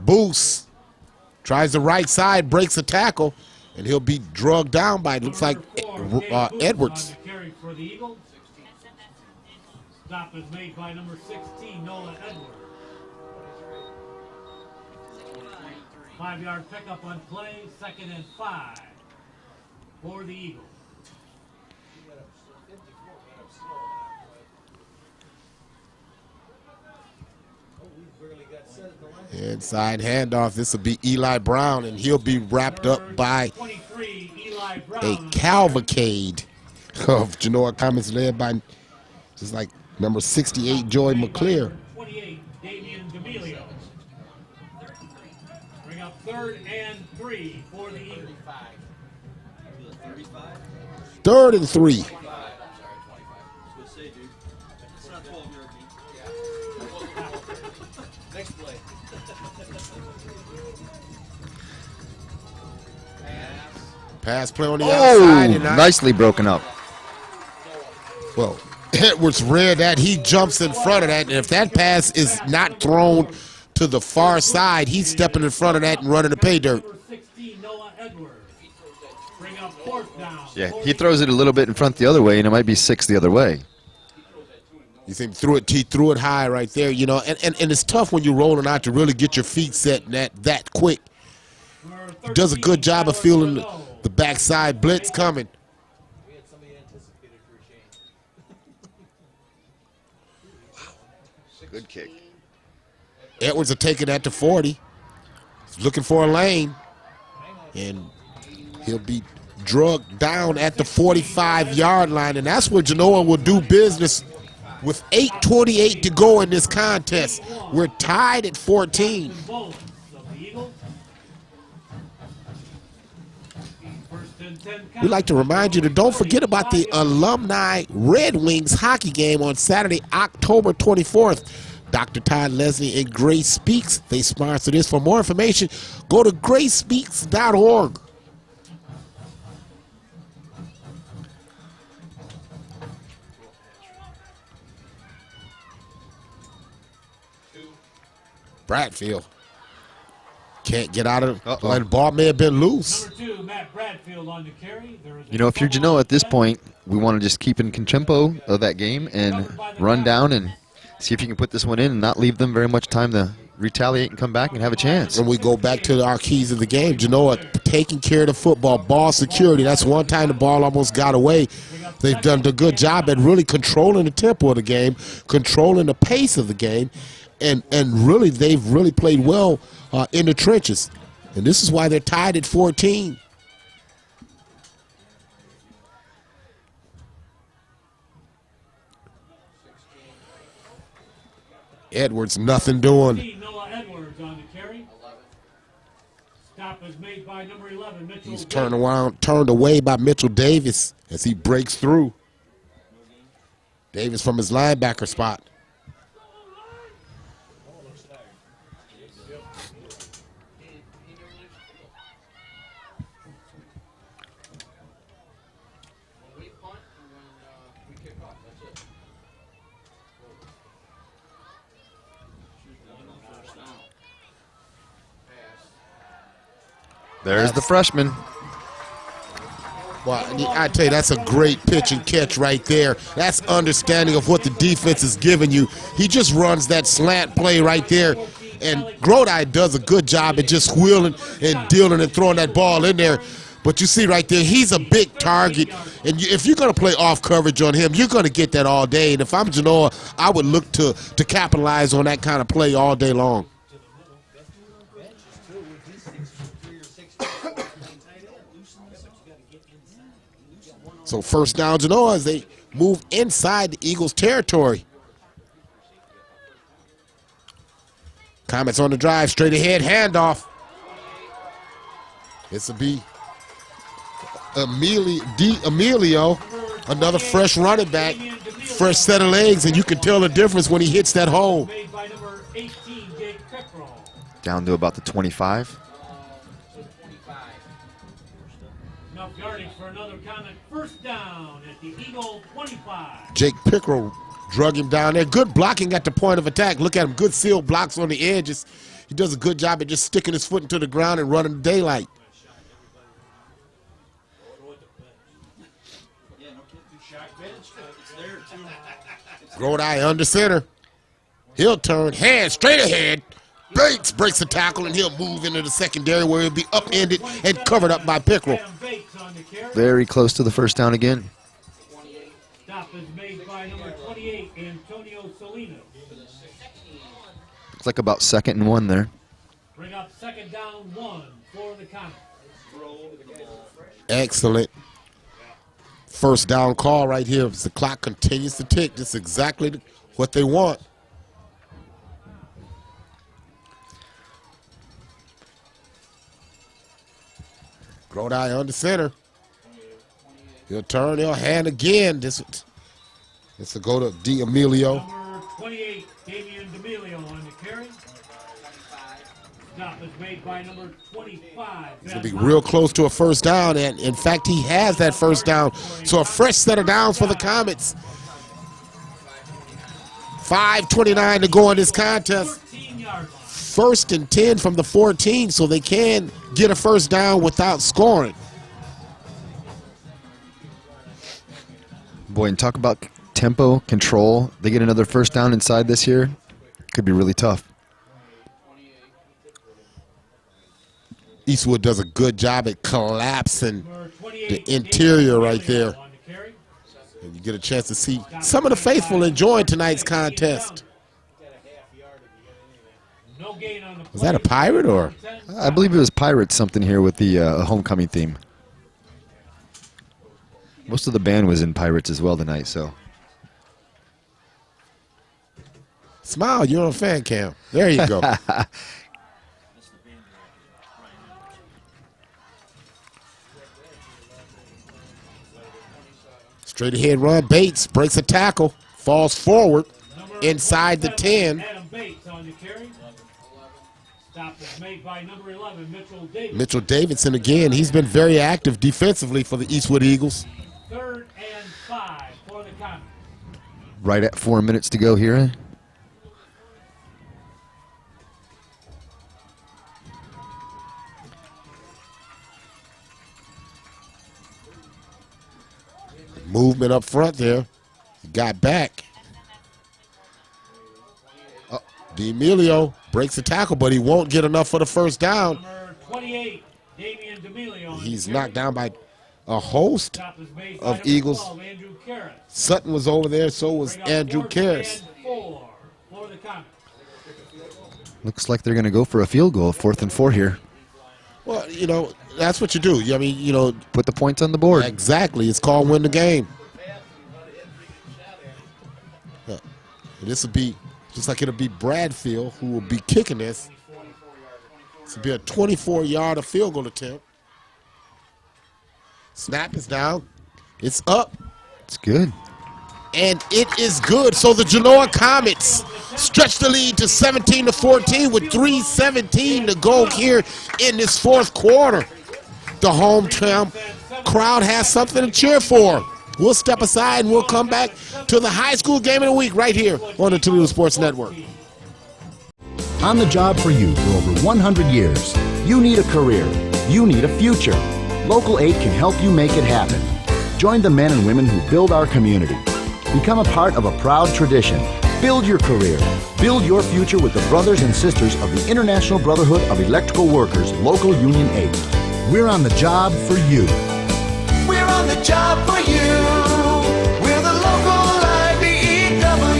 Boost. Tries the right side, breaks a tackle, and he'll be drugged down by, it looks like, Edwards. For the Eagles. Stop is made by number 16, Noah Edwards. 5-yard pickup on play, 2nd and 5 for the Eagles. Inside handoff, this will be Eli Brown, and he'll be wrapped up by a cavalcade of Genoa Comets led by just like number 68, Joy McClear. 28, Damian D'Amelio. Bring up 3rd and 3 for the Eagles. 3rd and 3. Next play. Pass play on the outside. And Nicely broken up. Well, Edwards read that. He jumps in front of that. And if that pass is not thrown to the far side, he's stepping in front of that and running the pay dirt. Yeah, he throws it a little bit in front the other way, and it might be 6 the other way. You think he threw it high right there, you know, and it's tough when you're rolling out to really get your feet set that quick. He does a good job of feeling the backside blitz coming. Good kick. Edwards are taking that to 40. He's looking for a lane, and he'll be drugged down at the 45-yard line, and that's where Genoa will do business with 8:28 to go in this contest. We're tied at 14. We'd like to remind you to don't forget about the Alumni Red Wings hockey game on Saturday, October 24th. Dr. Todd Leslie and Grace Speaks, they sponsor this. For more information, go to gracespeaks.org. Bradfield can't get out of it. The ball may have been loose. Number 2, Matt Bradfield on the carry. You know, if you're Genoa at this point, we want to just keep in tempo of that game and run down and see if you can put this one in and not leave them very much time to retaliate and come back and have a chance. And we go back to our keys of the game. Genoa taking care of the football, ball security. That's one time the ball almost got away. They've done a good job at really controlling the tempo of the game, controlling the pace of the game, and really they've really played well in the trenches. And this is why they're tied at 14. Edwards, nothing doing. Noah Edwards on the carry. Stop is made by number 11, Mitchell. He's turned away by Mitchell Davis as he breaks through. Davis from his linebacker spot. There's the freshman. Well, I tell you, that's a great pitch and catch right there. That's understanding of what the defense is giving you. He just runs that slant play right there. And Grodi does a good job at just wheeling and dealing and throwing that ball in there. But you see right there, he's a big target. And if you're going to play off coverage on him, you're going to get that all day. And if I'm Genoa, I would look to capitalize on that kind of play all day long. So first down Genoa as they move inside the Eagles' territory. Comets on the drive, straight ahead, handoff. This will be Emilio, another fresh running back, fresh set of legs, and you can tell the difference when he hits that hole. Down to about the 25. Enough yardage for another Comet. First down at the Eagle 25. Jake Pickrell drug him down there. Good blocking at the point of attack. Look at him, good seal blocks on the edges. He does a good job at just sticking his foot into the ground and running the daylight. Grodi under center. He'll turn, hand straight ahead. Bates breaks the tackle, and he'll move into the secondary where he'll be upended and covered up by Pickrell. Very close to the first down again. Stop is made by number 28, Antonio Salinas. Looks like about 2nd and 1 there. Bring up second down 1 for the Comets. Excellent first down call right here. As the clock continues to tick, this is exactly what they want. Grodi under center. He'll turn, he'll hand again. This will go to D'Amelio. Number 28, Damian D'Amelio on the carry. Stop is made by number 25. He's going to be real close to a first down, and in fact, he has that first down. So a fresh set of downs for the Comets. 5:29 to go in this contest. First and 10 from the 14, so they can get a first down without scoring. Boy, and talk about tempo, control. They get another first down inside this year. Could be really tough. Eastwood does a good job at collapsing the interior right there. And you get a chance to see some of the faithful enjoying tonight's contest. Was that a Pirate or? I believe it was Pirates something here with the homecoming theme. Most of the band was in Pirates as well tonight, so. Smile, you're on fan cam. There you go. Straight ahead run, Bates breaks a tackle, falls forward inside the 10. Adam Bates on the carry. Stop is made by number 11, Mitchell Davidson. Mitchell Davidson again, he's been very active defensively for the Eastwood Eagles. 3rd and 5 for the Comets. Right at 4 minutes to go here. Movement up front there. He got back. D'Amelio Breaks the tackle, but he won't get enough for the first down. Number 28, Damian D'Amelio. He's knocked down by a host of Eagles. Sutton was over there, so was Andrew Karras. Looks like they're going to go for a field goal, 4th and 4 here. Well, you know, that's what you do. I mean, you know, put the points on the board. Exactly. It's called win the game. Yeah. This will be just like it'll be Bradfield who will be kicking this. This will be a 24-yard field goal attempt. Snap is down. It's up. It's good. And it is good. So the Genoa Comets stretch the lead to 17-14 with 3:17 to go here in this fourth quarter. The hometown crowd has something to cheer for. We'll step aside and we'll come back to the high school game of the week right here on the Toledo Sports Network. On the job for you for over 100 years. You need a career. You need a future. Local 8 can help you make it happen. Join the men and women who build our community. Become a part of a proud tradition. Build your career. Build your future with the brothers and sisters of the International Brotherhood of Electrical Workers, Local Union 8. We're on the job for you. We're on the job for you. We're the local IBEW.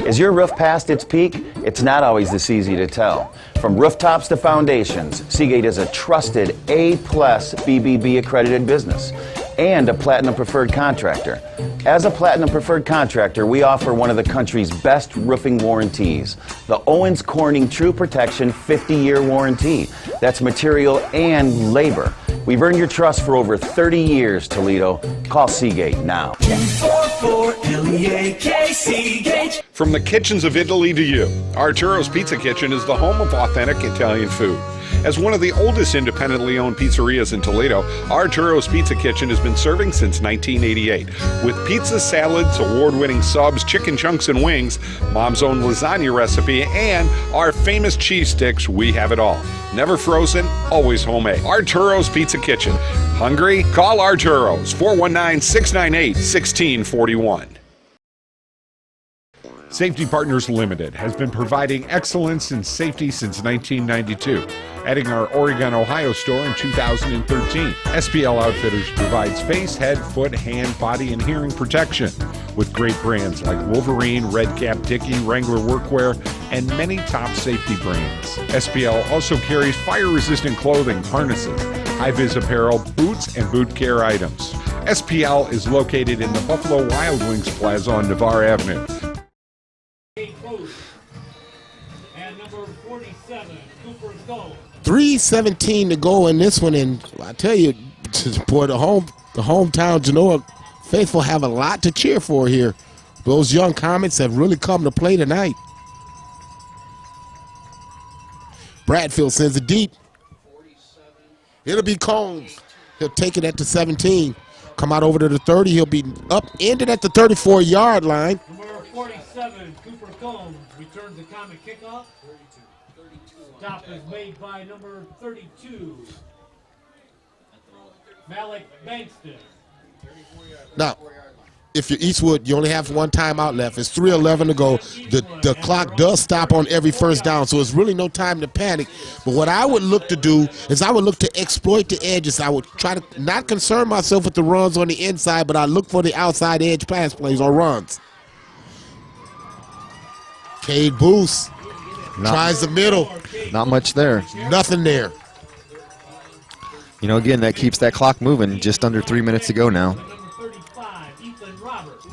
Is your roof past its peak? It's not always this easy to tell. From rooftops to foundations, Seagate is a trusted A+ BBB accredited business and a Platinum Preferred contractor. As a Platinum Preferred contractor, we offer one of the country's best roofing warranties, the Owens Corning True Protection 50-year warranty. That's material and labor. We've earned your trust for over 30 years, Toledo. Call Seagate now. 244-LEAK Seagate. From the kitchens of Italy to you, Arturo's Pizza Kitchen is the home of authentic Italian food. As one of the oldest independently owned pizzerias in Toledo, Arturo's Pizza Kitchen has been serving since 1988. With pizza, salads, award-winning subs, chicken chunks and wings, mom's own lasagna recipe, and our famous cheese sticks, we have it all. Never frozen, always homemade. Arturo's Pizza Kitchen. Hungry? Call Arturo's, 419-698-1641. Safety Partners Limited has been providing excellence in safety since 1992, adding our Oregon, Ohio store in 2013. SPL Outfitters provides face, head, foot, hand, body, and hearing protection with great brands like Wolverine, Red Cap, Dickie, Wrangler Workwear, and many top safety brands. SPL also carries fire-resistant clothing, harnesses, high-vis apparel, boots, and boot care items. SPL is located in the Buffalo Wild Wings Plaza on Navarre Avenue. And number 47, Cooper Gold. 3:17 to go in this one, and I tell you, boy, the hometown Genoa faithful have a lot to cheer for here. Those young Comets have really come to play tonight. Bradfield sends it deep. It'll be Combs. He'll take it at the 17. Come out over to the 30. He'll be upended at the 34-yard line. Number 47, Cooper Combs returns the Comet kickoff. 32. Stop is made by number 32, Malik Bankston. Now, if you're Eastwood, you only have one timeout left. It's 3:11 to go. The clock does stop on every first down, so it's really no time to panic. But what I would look to do is I would look to exploit the edges. I would try to not concern myself with the runs on the inside, but I look for the outside edge pass plays or runs. Cade Booth tries the middle. Not much there. Nothing there. You know, again, that keeps that clock moving. Just under 3 minutes to go now.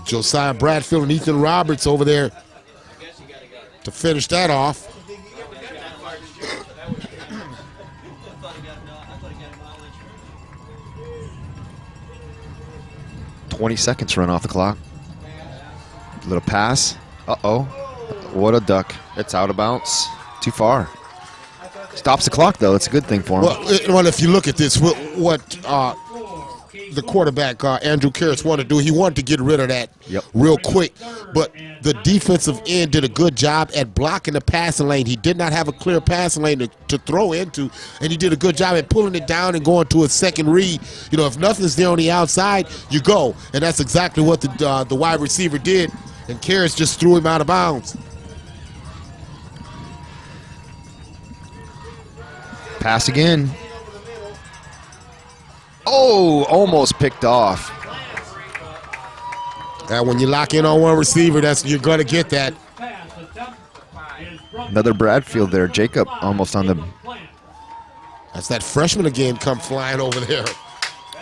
Josiah Bradfield and Ethan Roberts over there to finish that off. $20 seconds run off the clock. Little pass. Uh-oh. What a duck. It's out of bounds. Too far. Stops the clock, though. It's a good thing for him. Well, if you look at this, what the quarterback, Andrew Karras, wanted to do, he wanted to get rid of that real quick. But the defensive end did a good job at blocking the passing lane. He did not have a clear passing lane to throw into, and he did a good job at pulling it down and going to a second read. You know, if nothing's there on the outside, you go. And that's exactly what the wide receiver did, and Karras just threw him out of bounds. Pass again. Oh, almost picked off. And when you lock in on one receiver, you're going to get that. Another Bradfield there. Jacob almost on the. That's that freshman again come flying over there.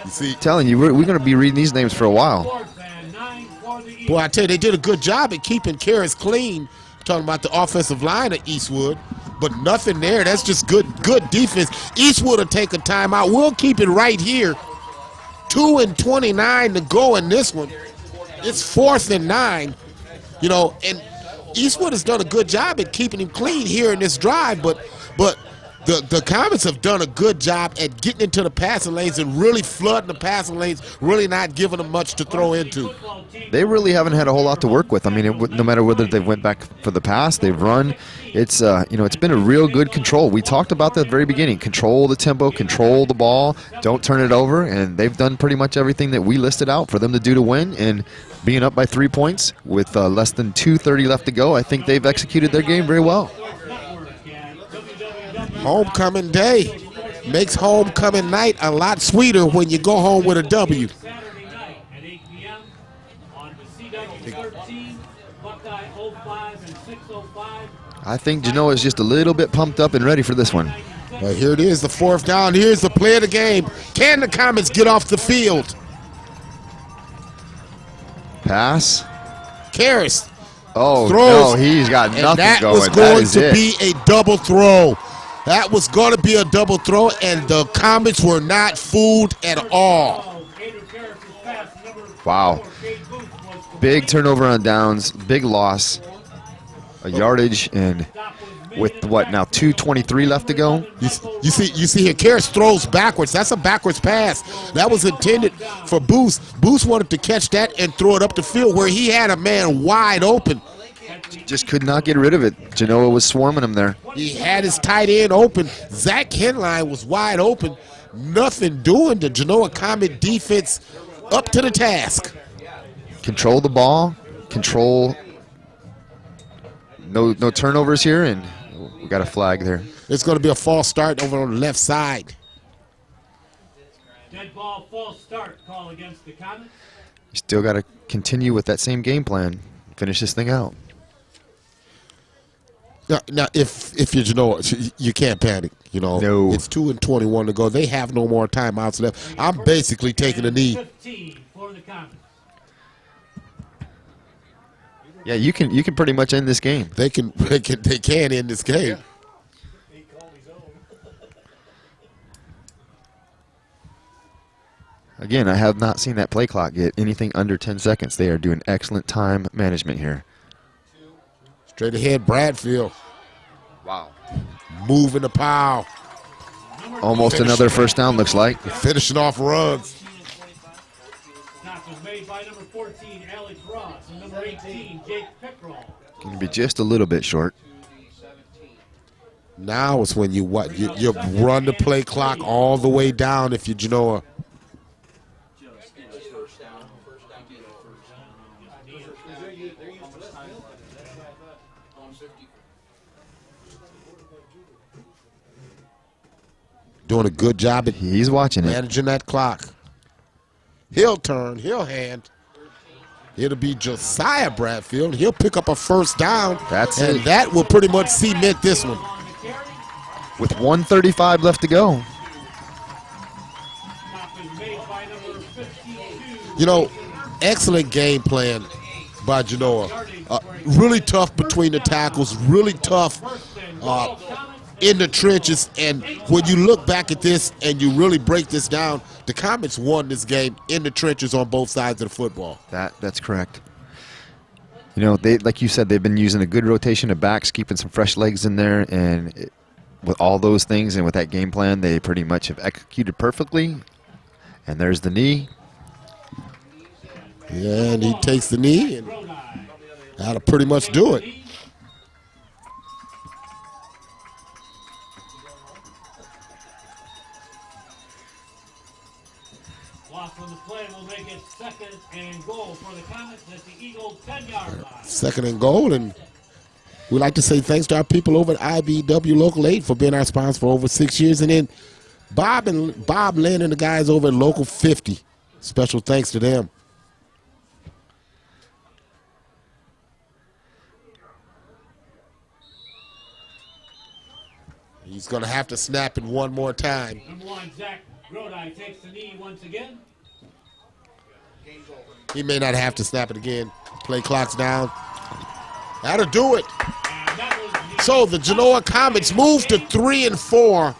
You see, Telling you, we're going to be reading these names for a while. Boy, I tell you, they did a good job at keeping Karras clean. Talking about the offensive line of Eastwood, but nothing there. That's just good defense. Eastwood will take a timeout. We'll keep it right here. 2:29 to go in this one. It's 4th and 9. You know, and Eastwood has done a good job at keeping him clean here in this drive, but the Comets have done a good job at getting into the passing lanes and really flooding the passing lanes, really not giving them much to throw into. They really haven't had a whole lot to work with. I mean, no matter whether they went back for the pass, they've run. It's it's been a real good control. We talked about that at the very beginning. Control the tempo, control the ball, don't turn it over, and they've done pretty much everything that we listed out for them to do to win. And being up by 3 points with less than 2:30 left to go, I think they've executed their game very well. Homecoming day makes homecoming night a lot sweeter when you go home with a W. I think Genoa is just a little bit pumped up and ready for this one. Well, here it is, the 4th down. Here's the play of the game. Can the Comets get off the field? Pass. Karras. Oh, throws, no, he's got nothing and that going. was going that to be a double throw. That was going to be a double throw, and the Comets were not fooled at all. Wow. Big turnover on downs, big loss, a yardage, and with what now, 2:23 left to go? You see here, Karras throws backwards. That's a backwards pass. That was intended for Booth. Booth wanted to catch that and throw it up the field where he had a man wide open. Just could not get rid of it. Genoa was swarming him there. He had his tight end open. Zach Henline was wide open. Nothing doing. The Genoa Comet defense up to the task. Control the ball. Control. No turnovers here, and we got a flag there. It's going to be a false start over on the left side. Dead ball, false start call against the Comets. You still got to continue with that same game plan. Finish this thing out. Now, if you're Genoa, you can't panic. You know, no. It's 2:21 to go. They have no more timeouts left. I'm basically taking a knee. 15 for the Comets. Yeah, you can pretty much end this game. They can end this game. Again, I have not seen that play clock get anything under 10 seconds. They are doing excellent time management here. Straight ahead, Bradfield. Wow. Moving the pile. Almost another first down, looks like. Finishing off runs. Stop was made by number 14, Alex Ross, and number 18, Jake Pickrell. Can be just a little bit short. Now is when you run the play clock all the way down if you're Genoa. Doing a good job at he's watching managing that clock. He'll turn, he'll hand. It'll be Josiah Bradfield. He'll pick up a first down. That's and it. that will pretty much cement this one. With 1:35 left to go. You know, excellent game plan by Genoa. Really tough between the tackles, really tough in the trenches. And when you look back at this and you really break this down, the Comets won this game in the trenches on both sides of the football. That's correct. You know, they, like you said, they've been using a good rotation of backs, keeping some fresh legs in there, and with all those things and with that game plan, they pretty much have executed perfectly. And there's the knee. Yeah, and he takes the knee, and that'll pretty much do it. Loss on the play will make it 2nd and goal for the Comets at the Eagles 10-yard line. 2nd and goal, and We'd like to say thanks to our people over at IBEW Local 8 for being our sponsor for over 6 years. And then Bob Lynn and the guys over at Local 50. Special thanks to them. He's going to have to snap it one more time. Number 1, Zach Grodi takes the knee once again. He may not have to snap it again. Play clock's down. That'll do it. So the Genoa Comets move to 3-4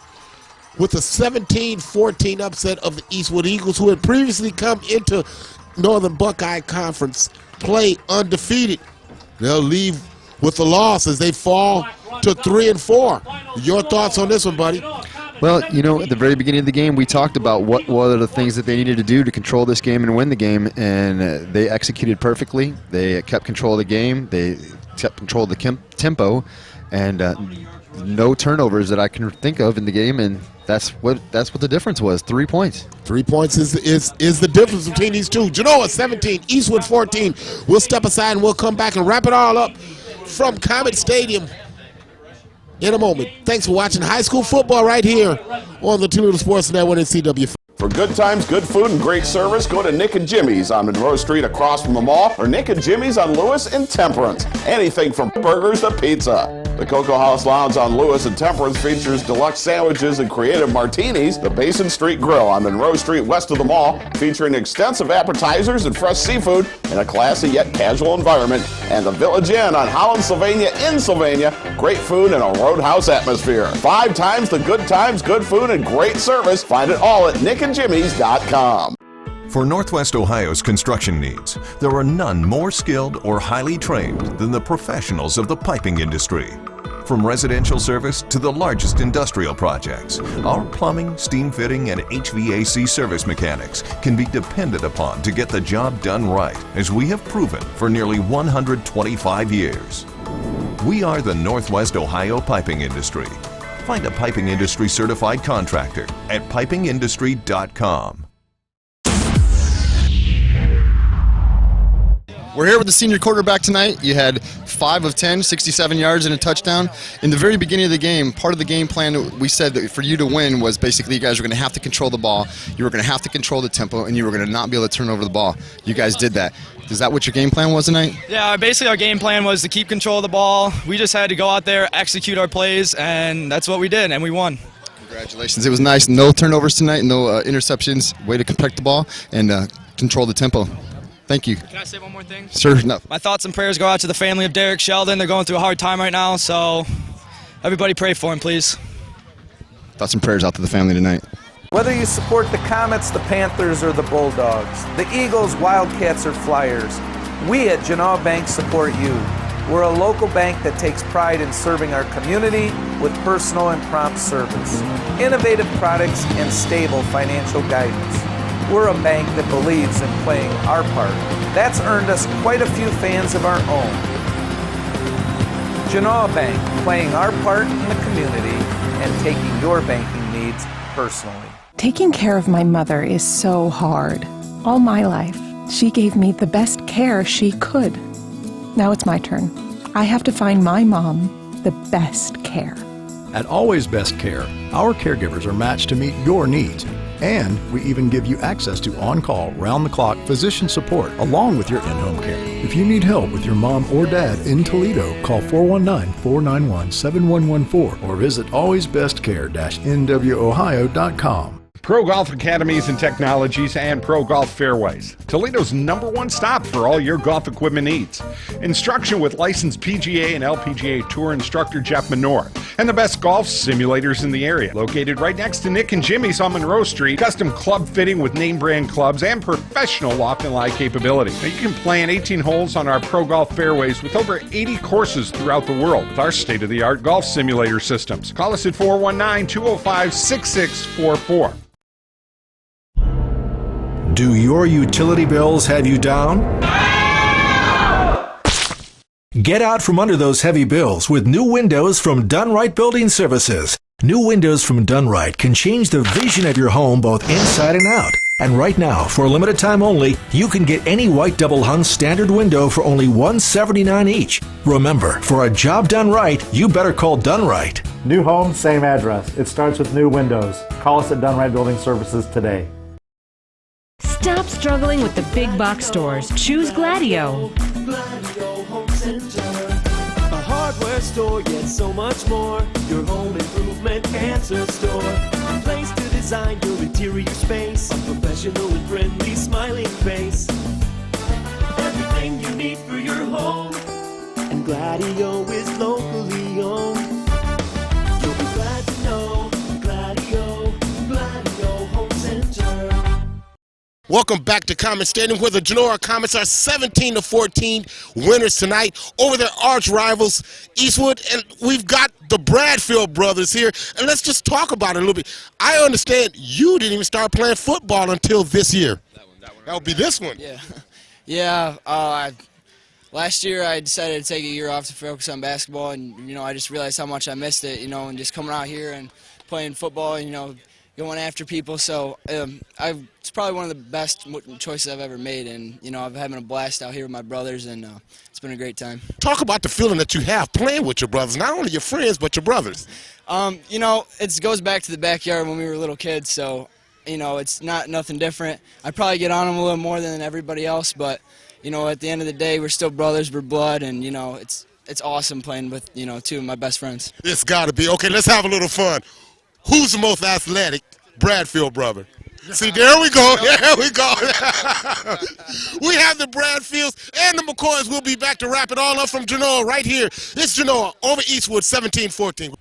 with a 17-14 upset of the Eastwood Eagles, who had previously come into Northern Buckeye Conference play undefeated. They'll leave with a loss as they fall to 3-4. Your thoughts on this one, buddy? Well, you know, at the very beginning of the game, we talked about what are the things that they needed to do to control this game and win the game, and they executed perfectly. They kept control of the game. They kept control of the tempo, and no turnovers that I can think of in the game, and that's what the difference was. 3 points. 3 points is the difference between these two. Genoa 17, Eastwood 14. We'll step aside and we'll come back and wrap it all up from Comet Stadium in a moment. Thanks for watching high school football right here on the Toledo Sports Network and CW. For good times, good food, and great service, go to Nick and Jimmy's on Monroe Street across from the mall, or Nick and Jimmy's on Lewis and Temperance. Anything from burgers to pizza. The Cocoa House Lounge on Lewis and Temperance features deluxe sandwiches and creative martinis. The Basin Street Grill on Monroe Street west of the mall, featuring extensive appetizers and fresh seafood in a classy yet casual environment. And the Village Inn on Holland, Sylvania in Sylvania. Great food and a roadhouse atmosphere. 5 times the good times, good food, and great service. Find it all at nickandjimmys.com. For Northwest Ohio's construction needs, there are none more skilled or highly trained than the professionals of the piping industry. From residential service to the largest industrial projects, our plumbing, steam fitting, and HVAC service mechanics can be depended upon to get the job done right, as we have proven for nearly 125 years. We are the Northwest Ohio piping industry. Find a piping industry certified contractor at pipingindustry.com. We're here with the senior quarterback tonight. You had 5 of 10, 67 yards and a touchdown. In the very beginning of the game, part of the game plan we said that for you to win was basically you guys were going to have to control the ball, you were going to have to control the tempo, and you were going to not be able to turn over the ball. You guys did that. Is that what your game plan was tonight? Yeah, basically our game plan was to keep control of the ball. We just had to go out there, execute our plays, and that's what we did, and we won. Congratulations. It was nice. No turnovers tonight, no interceptions. Way to protect the ball and control the tempo. Thank you. Can I say one more thing? Sure. No. My thoughts and prayers go out to the family of Derek Sheldon. They're going through a hard time right now, so everybody pray for him, please. Thoughts and prayers out to the family tonight. Whether you support the Comets, the Panthers, or the Bulldogs, the Eagles, Wildcats, or Flyers, we at Genoa Bank support you. We're a local bank that takes pride in serving our community with personal and prompt service, innovative products, and stable financial guidance. We're a bank that believes in playing our part. That's earned us quite a few fans of our own. Genoa Bank, playing our part in the community and taking your banking needs personally. Taking care of my mother is so hard. All my life, she gave me the best care she could. Now it's my turn. I have to find my mom the best care. At Always Best Care, our caregivers are matched to meet your needs. And we even give you access to on-call, round-the-clock physician support along with your in-home care. If you need help with your mom or dad in Toledo, call 419-491-7114 or visit alwaysbestcare-nwOhio.com. Pro Golf Academies and Technologies and Pro Golf Fairways, Toledo's #1 stop for all your golf equipment needs. Instruction with licensed PGA and LPGA Tour instructor Jeff Menor, and the best golf simulators in the area. Located right next to Nick and Jimmy's on Monroe Street, custom club fitting with name brand clubs and professional loft and lie capability. Now you can play in 18 holes on our Pro Golf Fairways with over 80 courses throughout the world with our state-of-the-art golf simulator systems. Call us at 419-205-6644. Do your utility bills have you down? Get out from under those heavy bills with new windows from Dunright Building Services. New windows from Dunright can change the vision of your home both inside and out. And right now, for a limited time only, you can get any white double hung standard window for only $179 each. Remember, for a job done right, you better call Done Right. New home, same address. It starts with new windows. Call us at Done Right Building Services today. Stop struggling with the big box stores. Choose Gladio. Gladio Home Center. A hardware store, yet so much more. Your home improvement answer store. A place to design your interior space. A professional and friendly smiling face. Everything you need for your home. And Gladio is locally owned. You'll be glad to know Gladio Home Center. Welcome back to Comets Stadium, where the Genoa Comets are 17-14 winners tonight over their arch rivals, Eastwood. And we've got the Bradfield brothers here, and let's just talk about it a little bit. I understand you didn't even start playing football until this year. That would be this one. Yeah. Last year I decided to take a year off to focus on basketball, and I just realized how much I missed it. And just coming out here and playing football, and going after people. So it's probably one of the best choices I've ever made, and I'm having a blast out here with my brothers, and it's been a great time. Talk about the feeling that you have playing with your brothers, not only your friends but your brothers. It goes back to the backyard when we were little kids, so it's nothing different. I probably get on them a little more than everybody else, but at the end of the day, we're still brothers, we're blood, and it's awesome playing with two of my best friends. It's got to be. Okay, let's have a little fun. Who's the most athletic Bradfield brother? See, there we go. There we go. We have the Bradfields and the McCoys. We'll be back to wrap it all up from Genoa right here. It's Genoa over Eastwood, 17-14.